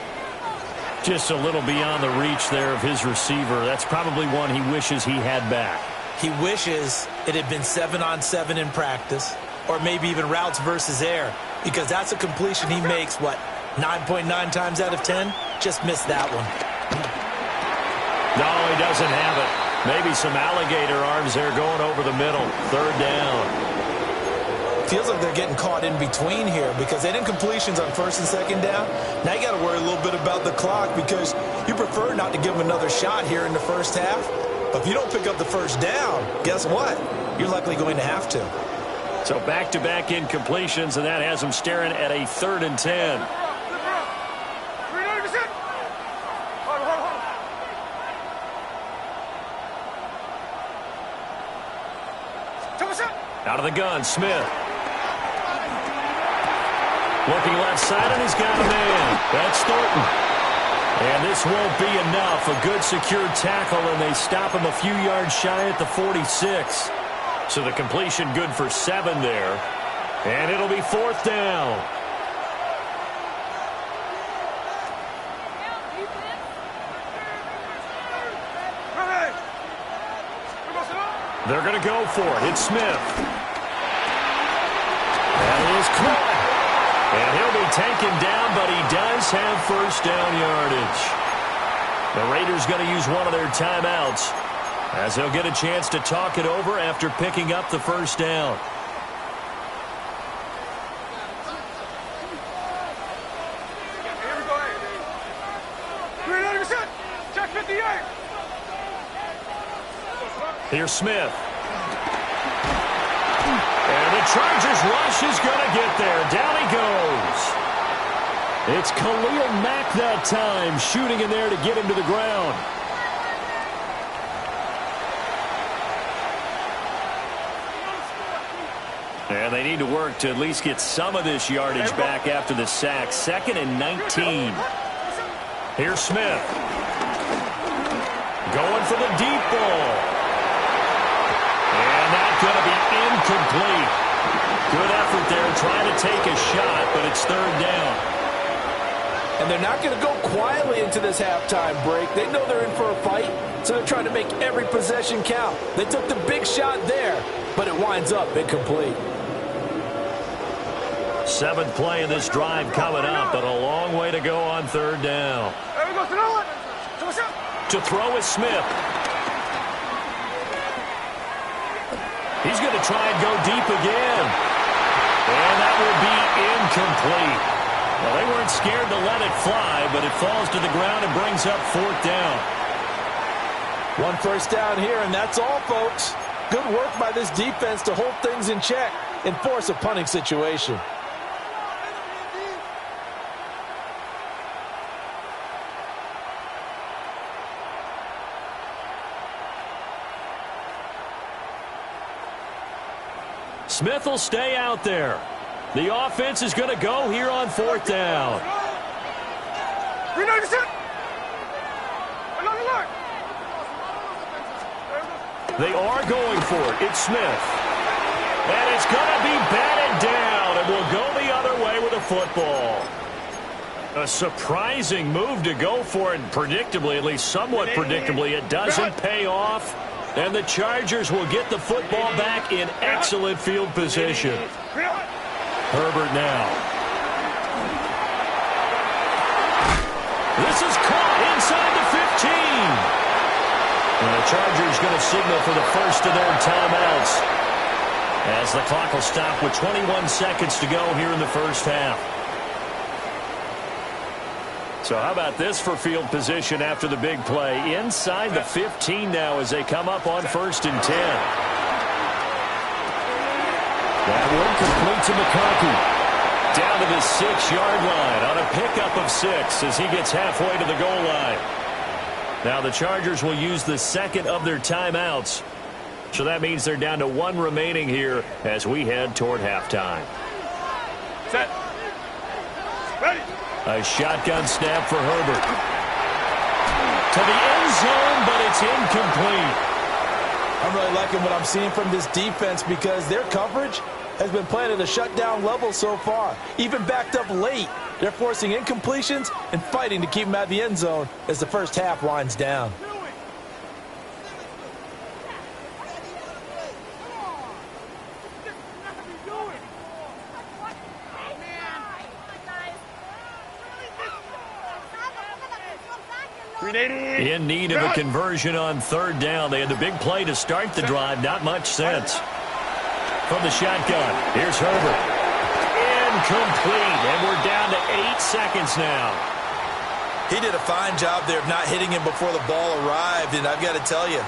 Speaker 6: Just a little beyond the reach there of his receiver. That's probably one he wishes he had back.
Speaker 8: He wishes it had been 7-on-7 in practice, or maybe even routes versus air, because that's a completion he makes, 9.9 times out of 10? Just missed that one.
Speaker 6: No, he doesn't have it. Maybe some alligator arms there going over the middle. Third down.
Speaker 8: Feels like they're getting caught in between here because they didn't completions on first and second down. Now you got to worry a little bit about the clock because you prefer not to give them another shot here in the first half. But if you don't pick up the first down, guess what? You're likely going to have to.
Speaker 6: So back-to-back incompletions, and that has them staring at a 3rd and 10. Out of the gun, Smith. Looking left side, and he's got a man. That's Thornton. And this won't be enough. A good secure tackle, and they stop him a few yards shy at the 46. So the completion good for 7 there. And it'll be 4th down. They're going to go for it. It's Smith. That is caught. And he'll be taken down, but he does have first down yardage. The Raiders going to use one of their timeouts as they'll get a chance to talk it over after picking up the first down.
Speaker 9: Check 58.
Speaker 6: Here's Smith. And the Chargers rush is going to get there. Down he goes. It's Khalil Mack that time, shooting in there to get him to the ground. And they need to work to at least get some of this yardage back after the sack. 2nd and 19. Here's Smith. Going for the deep ball. And that's going to be incomplete. Good effort there trying to take a shot, but it's 3rd down.
Speaker 8: And they're not going to go quietly into this halftime break. They know they're in for a fight, so they're trying to make every possession count. They took the big shot there, but it winds up incomplete.
Speaker 6: 7th play of this drive coming up, but a long way to go on 3rd down. To throw is Smith. He's going to try and go deep again. And that will be incomplete. Well, they weren't scared to let it fly, but it falls to the ground and brings up 4th down.
Speaker 8: 1 first down here, and that's all, folks. Good work by this defense to hold things in check and force a punting situation.
Speaker 6: Smith will stay out there. The offense is going to go here on 4th down. They are going for it. It's Smith. And it's going to be batted down, and will go the other way with the football. A surprising move to go for it, and predictably, at least somewhat predictably, it doesn't pay off. And the Chargers will get the football back in excellent field position. Herbert now. This is caught inside the 15. And the Chargers going to signal for the first of their timeouts as the clock will stop with 21 seconds to go here in the first half. So how about this for field position after the big play? Inside the 15 now as they come up on 1st and 10. That one complete to McConkey. Down to the 6-yard line on a pickup of 6 as he gets halfway to the goal line. Now the Chargers will use the 2nd of their timeouts. So that means they're down to 1 remaining here as we head toward halftime.
Speaker 9: Set. Ready.
Speaker 6: A shotgun snap for Herbert. To the end zone, but it's incomplete.
Speaker 8: I'm really liking what I'm seeing from this defense because their coverage has been playing at a shutdown level so far. Even backed up late, They're forcing incompletions and fighting to keep them out of the end zone as the first half winds down.
Speaker 6: In need of a conversion on third down. They had the big play to start the drive. Not much sense. From the shotgun, here's Herbert. Incomplete, and we're down to 8 seconds now.
Speaker 8: He did a fine job there of not hitting him before the ball arrived, and I've got to tell you,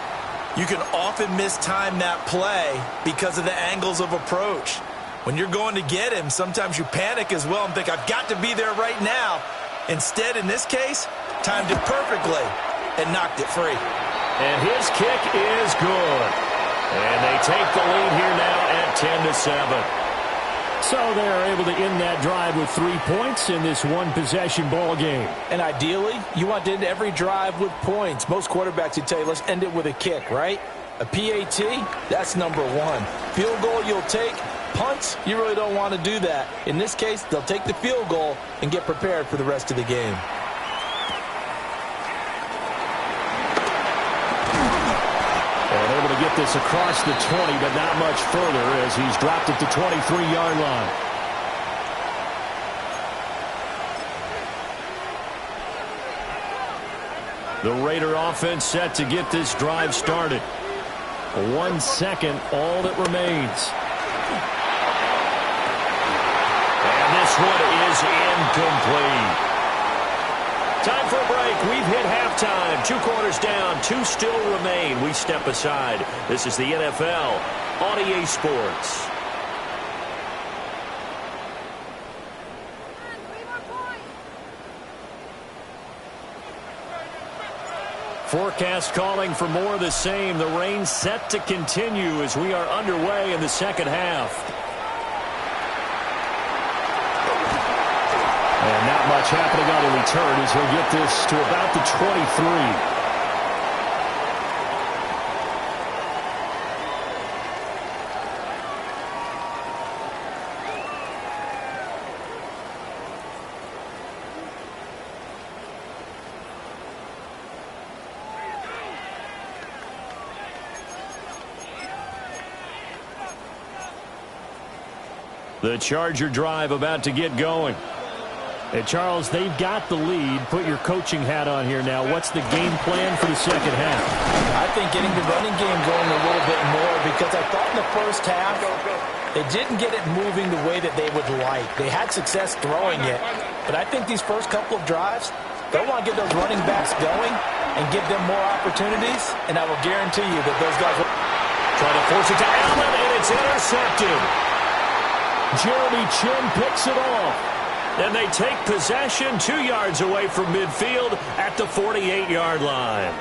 Speaker 8: you can often mistime that play because of the angles of approach. When you're going to get him, sometimes you panic as well and think, I've got to be there right now. Instead, in this case, timed it perfectly and knocked it free.
Speaker 6: And his kick is good. And they take the lead here now at 10-7.
Speaker 7: So they're able to end that drive with 3 points in this one-possession ball game.
Speaker 8: And ideally, you want to end every drive with points. Most quarterbacks would tell you, let's end it with a kick, right? A PAT, that's number one. Field goal you'll take. Punts, you really don't want to do that. In this case, they'll take the field goal and get prepared for the rest of the game.
Speaker 7: And able to get this across the 20, but not much further as he's dropped it to 23-yard line. The Raider offense set to get this drive started. 1 second, all that remains.
Speaker 6: And this one is incomplete. Time for a break. We've hit halftime. 2 quarters down. 2 still remain. We step aside. This is the NFL on EA Sports. Forecast calling for more of the same. The rain set to continue as we are underway in the second half.
Speaker 7: And not much happening on the return as he'll get this to about the 23.
Speaker 6: The Charger drive about to get going.
Speaker 7: And Charles, they've got the lead. Put your coaching hat on here now. What's the game plan for the second half?
Speaker 8: I think getting the running game going a little bit more, because I thought in the first half they didn't get it moving the way that they would like. They had success throwing it, but I think these first couple of drives, they'll want to get those running backs going and give them more opportunities, and I will guarantee you that those guys will
Speaker 6: try to force it to Allen, and it's intercepted.
Speaker 7: Jeremy Chin picks it off.
Speaker 6: And they take possession 2 yards away from midfield at the 48-yard line.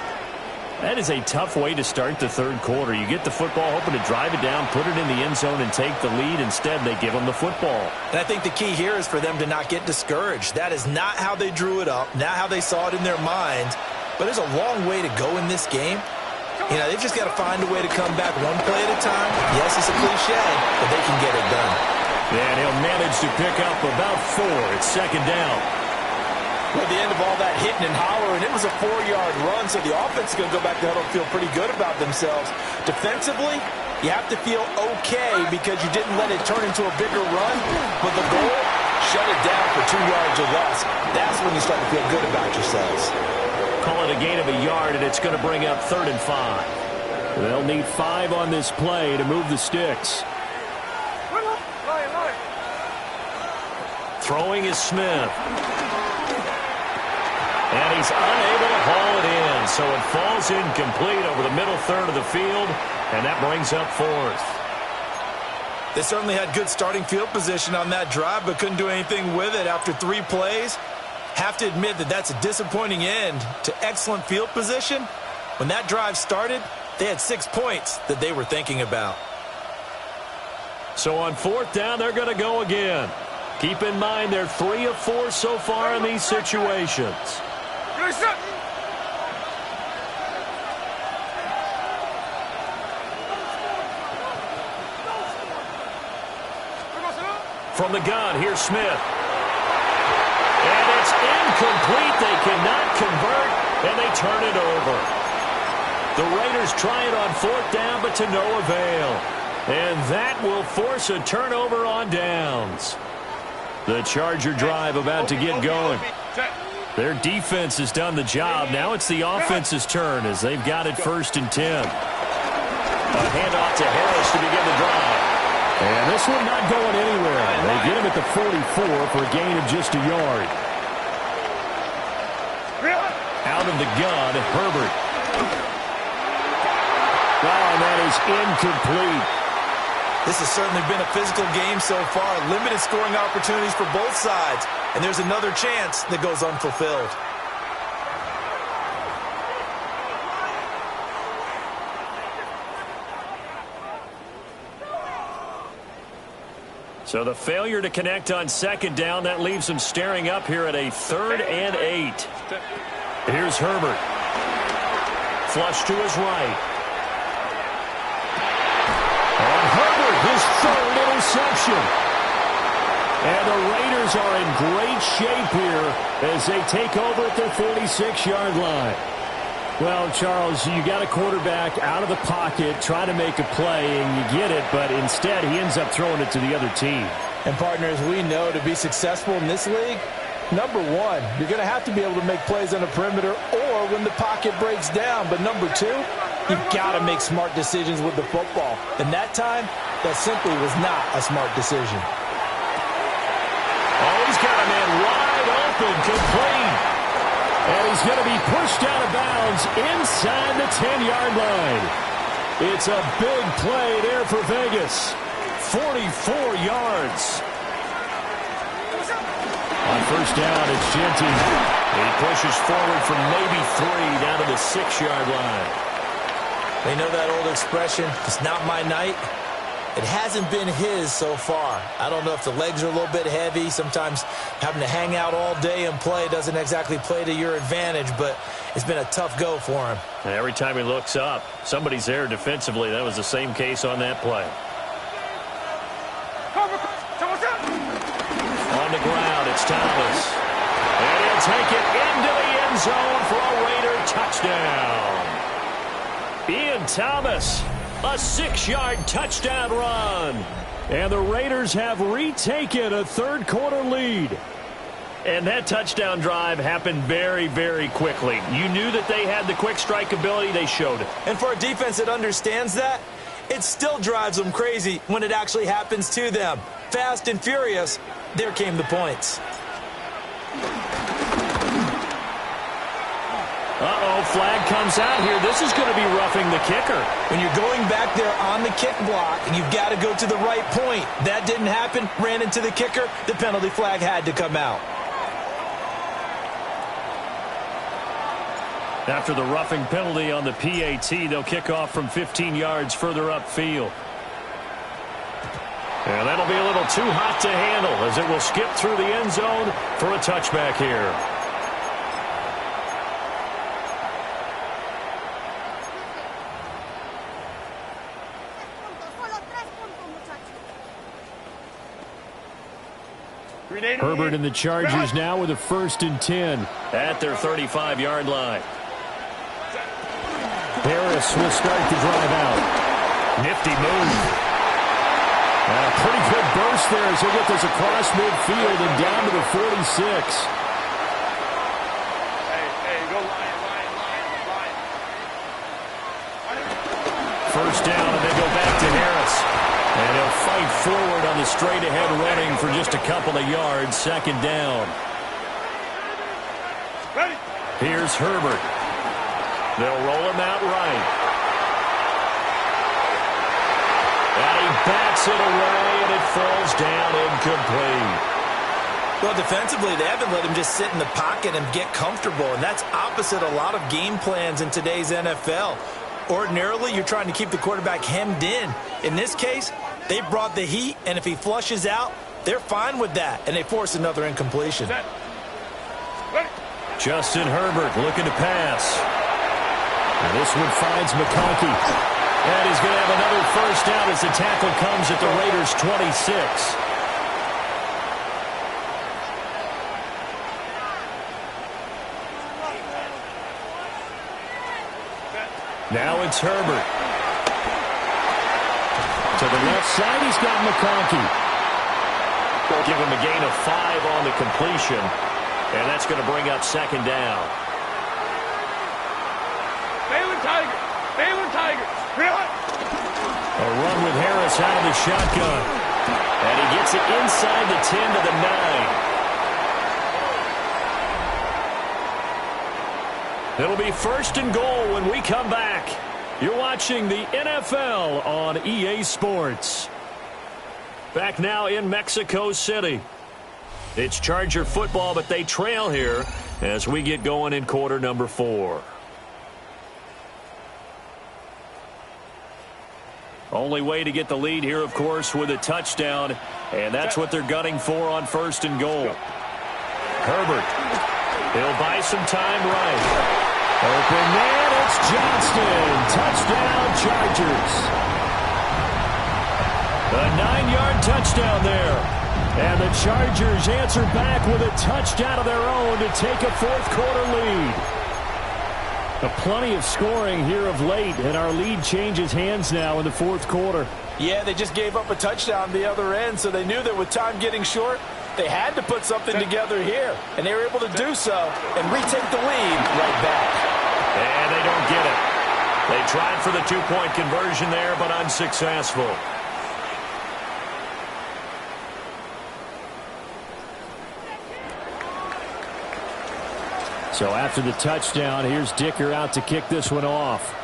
Speaker 6: That is a tough way to start the third quarter. You get the football, hoping to drive it down, put it in the end zone, and take the lead. Instead, they give them the football.
Speaker 8: And I think the key here is for them to not get discouraged. That is not how they drew it up, not how they saw it in their minds. But there's a long way to go in this game. You know, they've just got to find a way to come back one play at a time. Yes, it's a cliche, but they can get it done.
Speaker 6: And he'll manage to pick up about 4. It's second down.
Speaker 8: At the end of all that hitting and hollering, it was a 4-yard run, so the offense is going to go back to huddle and feel pretty good about themselves. Defensively, you have to feel okay because you didn't let it turn into a bigger run, but the goal, shut it down for 2 yards or less. That's when you start to feel good about yourselves.
Speaker 6: Call it a gain of a yard, and it's going to bring up 3rd and 5.
Speaker 7: They'll need 5 on this play to move the sticks.
Speaker 6: Throwing is Smith. And he's unable to haul it in. So it falls incomplete over the middle third of the field. And that brings up 4th.
Speaker 8: They certainly had good starting field position on that drive, but couldn't do anything with it after 3 plays. Have to admit that that's a disappointing end to excellent field position. When that drive started, they had 6 points that they were thinking about.
Speaker 6: So on 4th down, they're going to go again. Keep in mind they're 3 of 4 so far in these situations. From the gun, here's Smith. turn it over. The Raiders try it on fourth down, but to no avail. And that will force a turnover on downs. The Charger drive about to get going. Their defense has done the job. Now it's the offense's turn as they've got it 1st and 10. A handoff to Harris to begin the drive.
Speaker 7: And this one not going anywhere. They get him at the 44 for a gain of just a yard.
Speaker 6: Out of the gun, Herbert. Oh, and that is incomplete.
Speaker 8: This has certainly been a physical game so far. Limited scoring opportunities for both sides. And there's another chance that goes unfulfilled.
Speaker 6: So the failure to connect on 2nd down, that leaves them staring up here at a 3rd and 8. Here's Herbert. Flush to his right.
Speaker 7: And Herbert, his 3rd interception. And the Raiders are in great shape here as they take over at their 46-yard line. Well, Charles, you got a quarterback out of the pocket trying to make a play, and you get it, but instead he ends up throwing it to the other team.
Speaker 8: And, partners, we know to be successful in this league, number one, you're going to have to be able to make plays on the perimeter or when the pocket breaks down. But number two, you've got to make smart decisions with the football. And that time, that simply was not a smart decision.
Speaker 6: Oh, he's got a man wide open, complete.
Speaker 7: And he's going to be pushed out of bounds inside the 10-yard line. It's a big play there for Vegas.
Speaker 6: 44 yards.
Speaker 7: On 1st down, it's Genty.
Speaker 6: He pushes forward from maybe 3 down to the 6-yard line.
Speaker 8: They know that old expression, it's not my night. It hasn't been his so far. I don't know if the legs are a little bit heavy. Sometimes having to hang out all day and play doesn't exactly play to your advantage, but it's been a tough go for him.
Speaker 6: And every time he looks up, somebody's there defensively. That was the same case on that play. On the ground, it's Thomas. And he'll take it into the end zone for a Raider touchdown. Ian Thomas. A 6-yard touchdown run.
Speaker 7: And the Raiders have retaken a 3rd-quarter lead.
Speaker 6: And that touchdown drive happened very, very quickly. You knew that they had the quick strike ability. They showed it.
Speaker 8: And for a defense that understands that, it still drives them crazy when it actually happens to them. Fast and furious, there came the points.
Speaker 6: Uh-oh, flag comes out here. This is going to be roughing the kicker.
Speaker 8: When you're going back there on the kick block, you've got to go to the right point. That didn't happen. Ran into the kicker. The penalty flag had to come out.
Speaker 6: After the roughing penalty on the PAT, they'll kick off from 15 yards further upfield. And that'll be a little too hot to handle as it will skip through the end zone for a touchback here.
Speaker 7: Herbert and the Chargers now with a 1st and 10.
Speaker 6: At their 35-yard line.
Speaker 7: Harris will start the drive out.
Speaker 6: Nifty move.
Speaker 7: And a pretty good burst there as he gets this across midfield and down to the 46.
Speaker 6: First down, and they go back to Harris. And he'll fight forward on the straight-ahead running for just a couple of yards. 2nd down. Here's Herbert. They'll roll him out right. And he bats it away, and it falls down incomplete.
Speaker 8: Well, defensively, they haven't let him just sit in the pocket and get comfortable, and that's opposite a lot of game plans in today's NFL. Ordinarily, you're trying to keep the quarterback hemmed in. In this case, they brought the heat, and if he flushes out, they're fine with that, and they force another incompletion.
Speaker 6: Justin Herbert looking to pass.
Speaker 7: And this one finds McConkey.
Speaker 6: And he's going to have another first down as the tackle comes at the Raiders' 26.
Speaker 7: Now it's Herbert. To the left side, he's got McConkey. We'll give him a gain of 5 on the completion, and that's going to bring up second down.
Speaker 9: Baylor Tigers.
Speaker 7: A run with Harris out of the shotgun. And he gets it inside the 10 to the 9. It'll be first and goal when we come back. You're watching the NFL on EA Sports. Back now in Mexico City. It's Charger football, but they trail here as we get going in quarter number 4. Only way to get the lead here, of course, with a touchdown, and that's what they're gunning for on first and goal. Herbert, he'll buy some time right. Open man, it's Johnston. Touchdown, Chargers. A 9-yard touchdown there. And the Chargers answer back with a touchdown of their own to take a fourth-quarter lead. Plenty of scoring here of late, and our lead changes hands now in the fourth quarter.
Speaker 8: Yeah, they just gave up a touchdown the other end, so they knew that with time getting short, they had to put something together here, and they were able to do so and retake the lead right back.
Speaker 7: And they don't get it. They tried for the 2-point conversion there, but unsuccessful. So after the touchdown, here's Dicker out to kick this one off.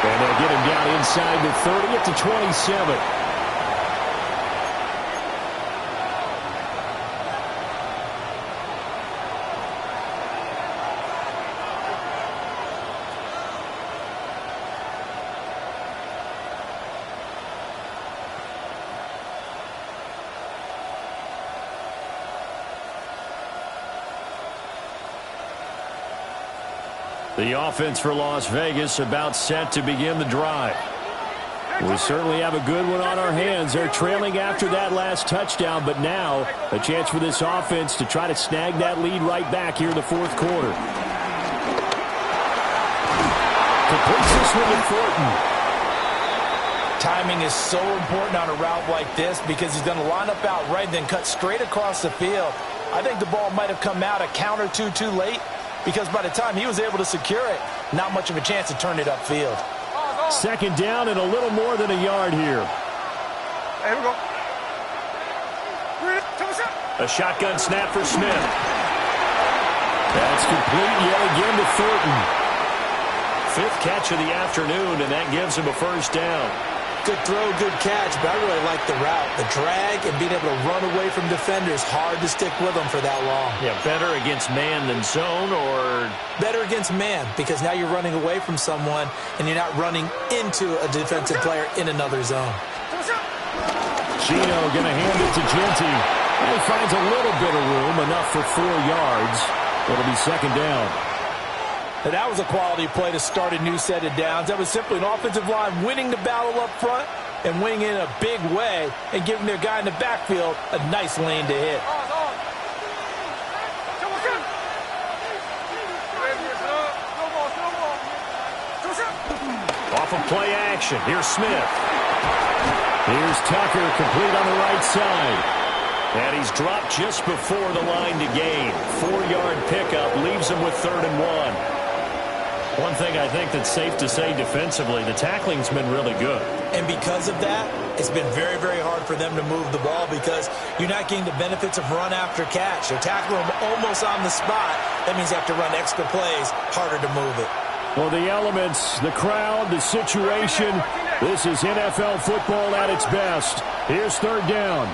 Speaker 7: And they'll get him down inside the 30 at the 27. The offense for Las Vegas about set to begin the drive. We certainly have a good one on our hands. They're trailing after that last touchdown, but now a chance for this offense to try to snag that lead right back here in the fourth quarter. Completes this one to Thornton.
Speaker 8: Timing is so important on a route like this because he's going to line up out right and then cut straight across the field. I think the ball might have come out a count or two too late, because by the time he was able to secure it, not much of a chance to turn it upfield.
Speaker 7: Second down and a little more than a yard here.
Speaker 9: Here we go.
Speaker 7: A shotgun snap for Smith. That's complete yet again to Thornton. 5th catch of the afternoon, and that gives him a first down.
Speaker 8: Good throw, good catch, but I really like the route. The drag and being able to run away from defenders, hard to stick with them for that long.
Speaker 7: Yeah, better against man than zone, or?
Speaker 8: Better against man, because now you're running away from someone and you're not running into a defensive player in another zone.
Speaker 7: Chino going to hand it to Genty. And he finds a little bit of room, enough for 4 yards. It'll be second down.
Speaker 8: Now, that was a quality play to start a new set of downs. That was simply an offensive line winning the battle up front and winning in a big way and giving their guy in the backfield a nice lane to hit.
Speaker 7: Off of play action. Here's Smith. Here's Tucker, complete on the right side. And he's dropped just before the line to gain. 4-yard pickup leaves him with 3rd and 1. One thing I think that's safe to say defensively, the tackling's been really good.
Speaker 8: And because of that, it's been very, very hard for them to move the ball because you're not getting the benefits of run after catch. They're tackling them almost on the spot. That means you have to run extra plays, harder to move it.
Speaker 7: Well, the elements, the crowd, the situation, this is NFL football at its best. Here's 3rd down.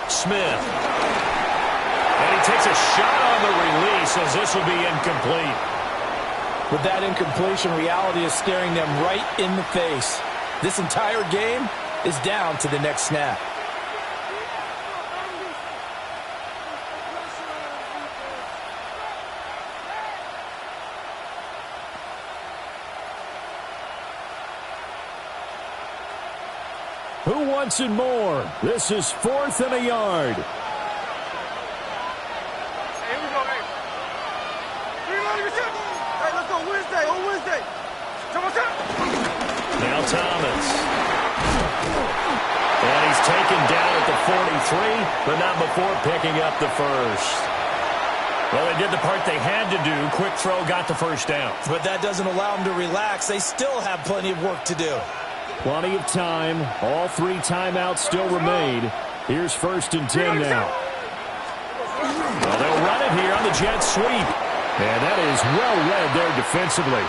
Speaker 7: Smith. And he takes a shot on the release as this will be incomplete.
Speaker 8: With that incompletion, reality is staring them right in the face. This entire game is down to the next snap.
Speaker 7: Who wants it more? This is 4th and a yard.
Speaker 9: Hey, here we go, hey. Hey, let's go Wednesday, on Wednesday.
Speaker 6: Now Thomas. And he's taken down at the 43, but not before picking up the first. Well, they did the part they had to do. Quick throw, got the first down.
Speaker 8: But that doesn't allow them to relax. They still have plenty of work to do.
Speaker 7: Plenty of time. All 3 timeouts still remain. Here's 1st and 10 now.
Speaker 6: Well, they'll run it here on the jet sweep.
Speaker 7: And that is well read there defensively.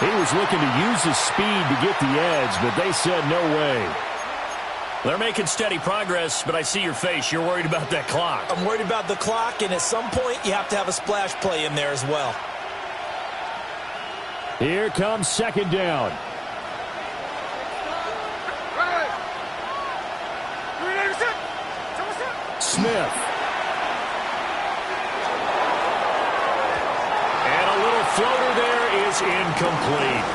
Speaker 7: He was looking to use his speed to get the edge, but they said no way.
Speaker 6: They're making steady progress, but I see your face. You're worried about that clock.
Speaker 8: I'm worried about the clock, and at some point, you have to have a splash play in there as well.
Speaker 7: Here comes 2nd down. Smith.
Speaker 6: And a little floater there is incomplete.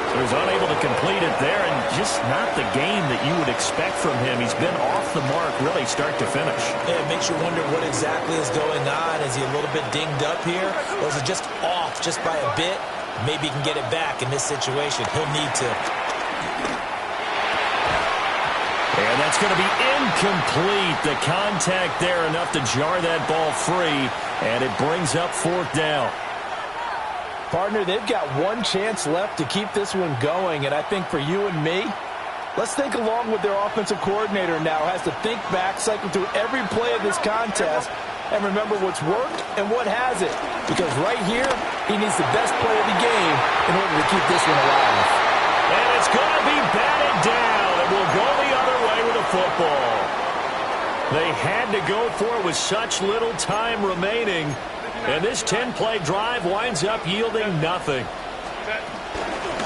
Speaker 6: He was unable to complete it there, and just not the game that you would expect from him. He's been off the mark really start to finish.
Speaker 8: Yeah, it makes you wonder what exactly is going on. Is he a little bit dinged up here? Or is it just off just by a bit? Maybe he can get it back in this situation. He'll need to.
Speaker 6: And that's going to be incomplete. The contact there enough to jar that ball free, and it brings up 4th down.
Speaker 8: Partner, they've got one chance left to keep this one going, and I think for you and me, let's think along with their offensive coordinator now. Has to think back, cycle through every play of this contest, and remember what's worked and what hasn't. Because right here, he needs the best play of the game in order to keep this one alive.
Speaker 6: And it's going to be batted down, and we'll go the other way with the football. They had to go for it with such little time remaining. And this 10-play drive winds up yielding nothing.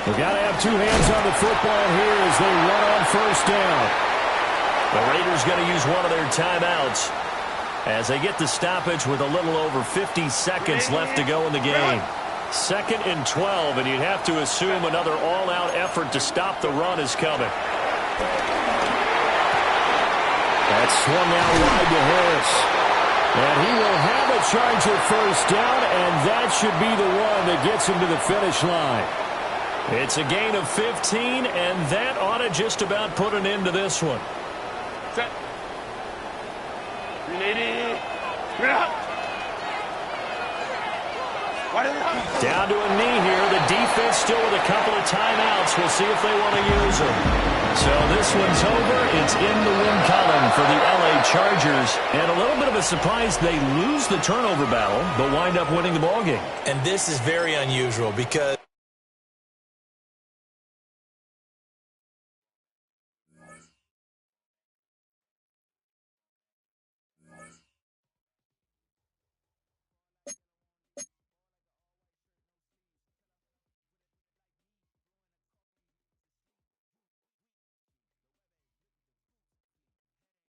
Speaker 7: We've got to have 2 hands on the football here as they run on 1st down.
Speaker 6: The Raiders going to use one of their timeouts as they get the stoppage with a little over 50 seconds left to go in the game. 2nd and 12, and you'd have to assume another all-out effort to stop the run is coming.
Speaker 7: That's swung out wide to Harris. And he will have a Charger 1st down, and that should be the one that gets him to the finish line.
Speaker 6: It's a gain of 15, and that ought to just about put an end to this one.
Speaker 9: Set. 380.
Speaker 6: Down to a knee here. The defense still with a couple of timeouts. We'll see if they want to use them. So this one's over. It's in the win column for the LA Chargers. And a little bit of a surprise, they lose the turnover battle, but wind up winning the ballgame.
Speaker 8: And this is very unusual because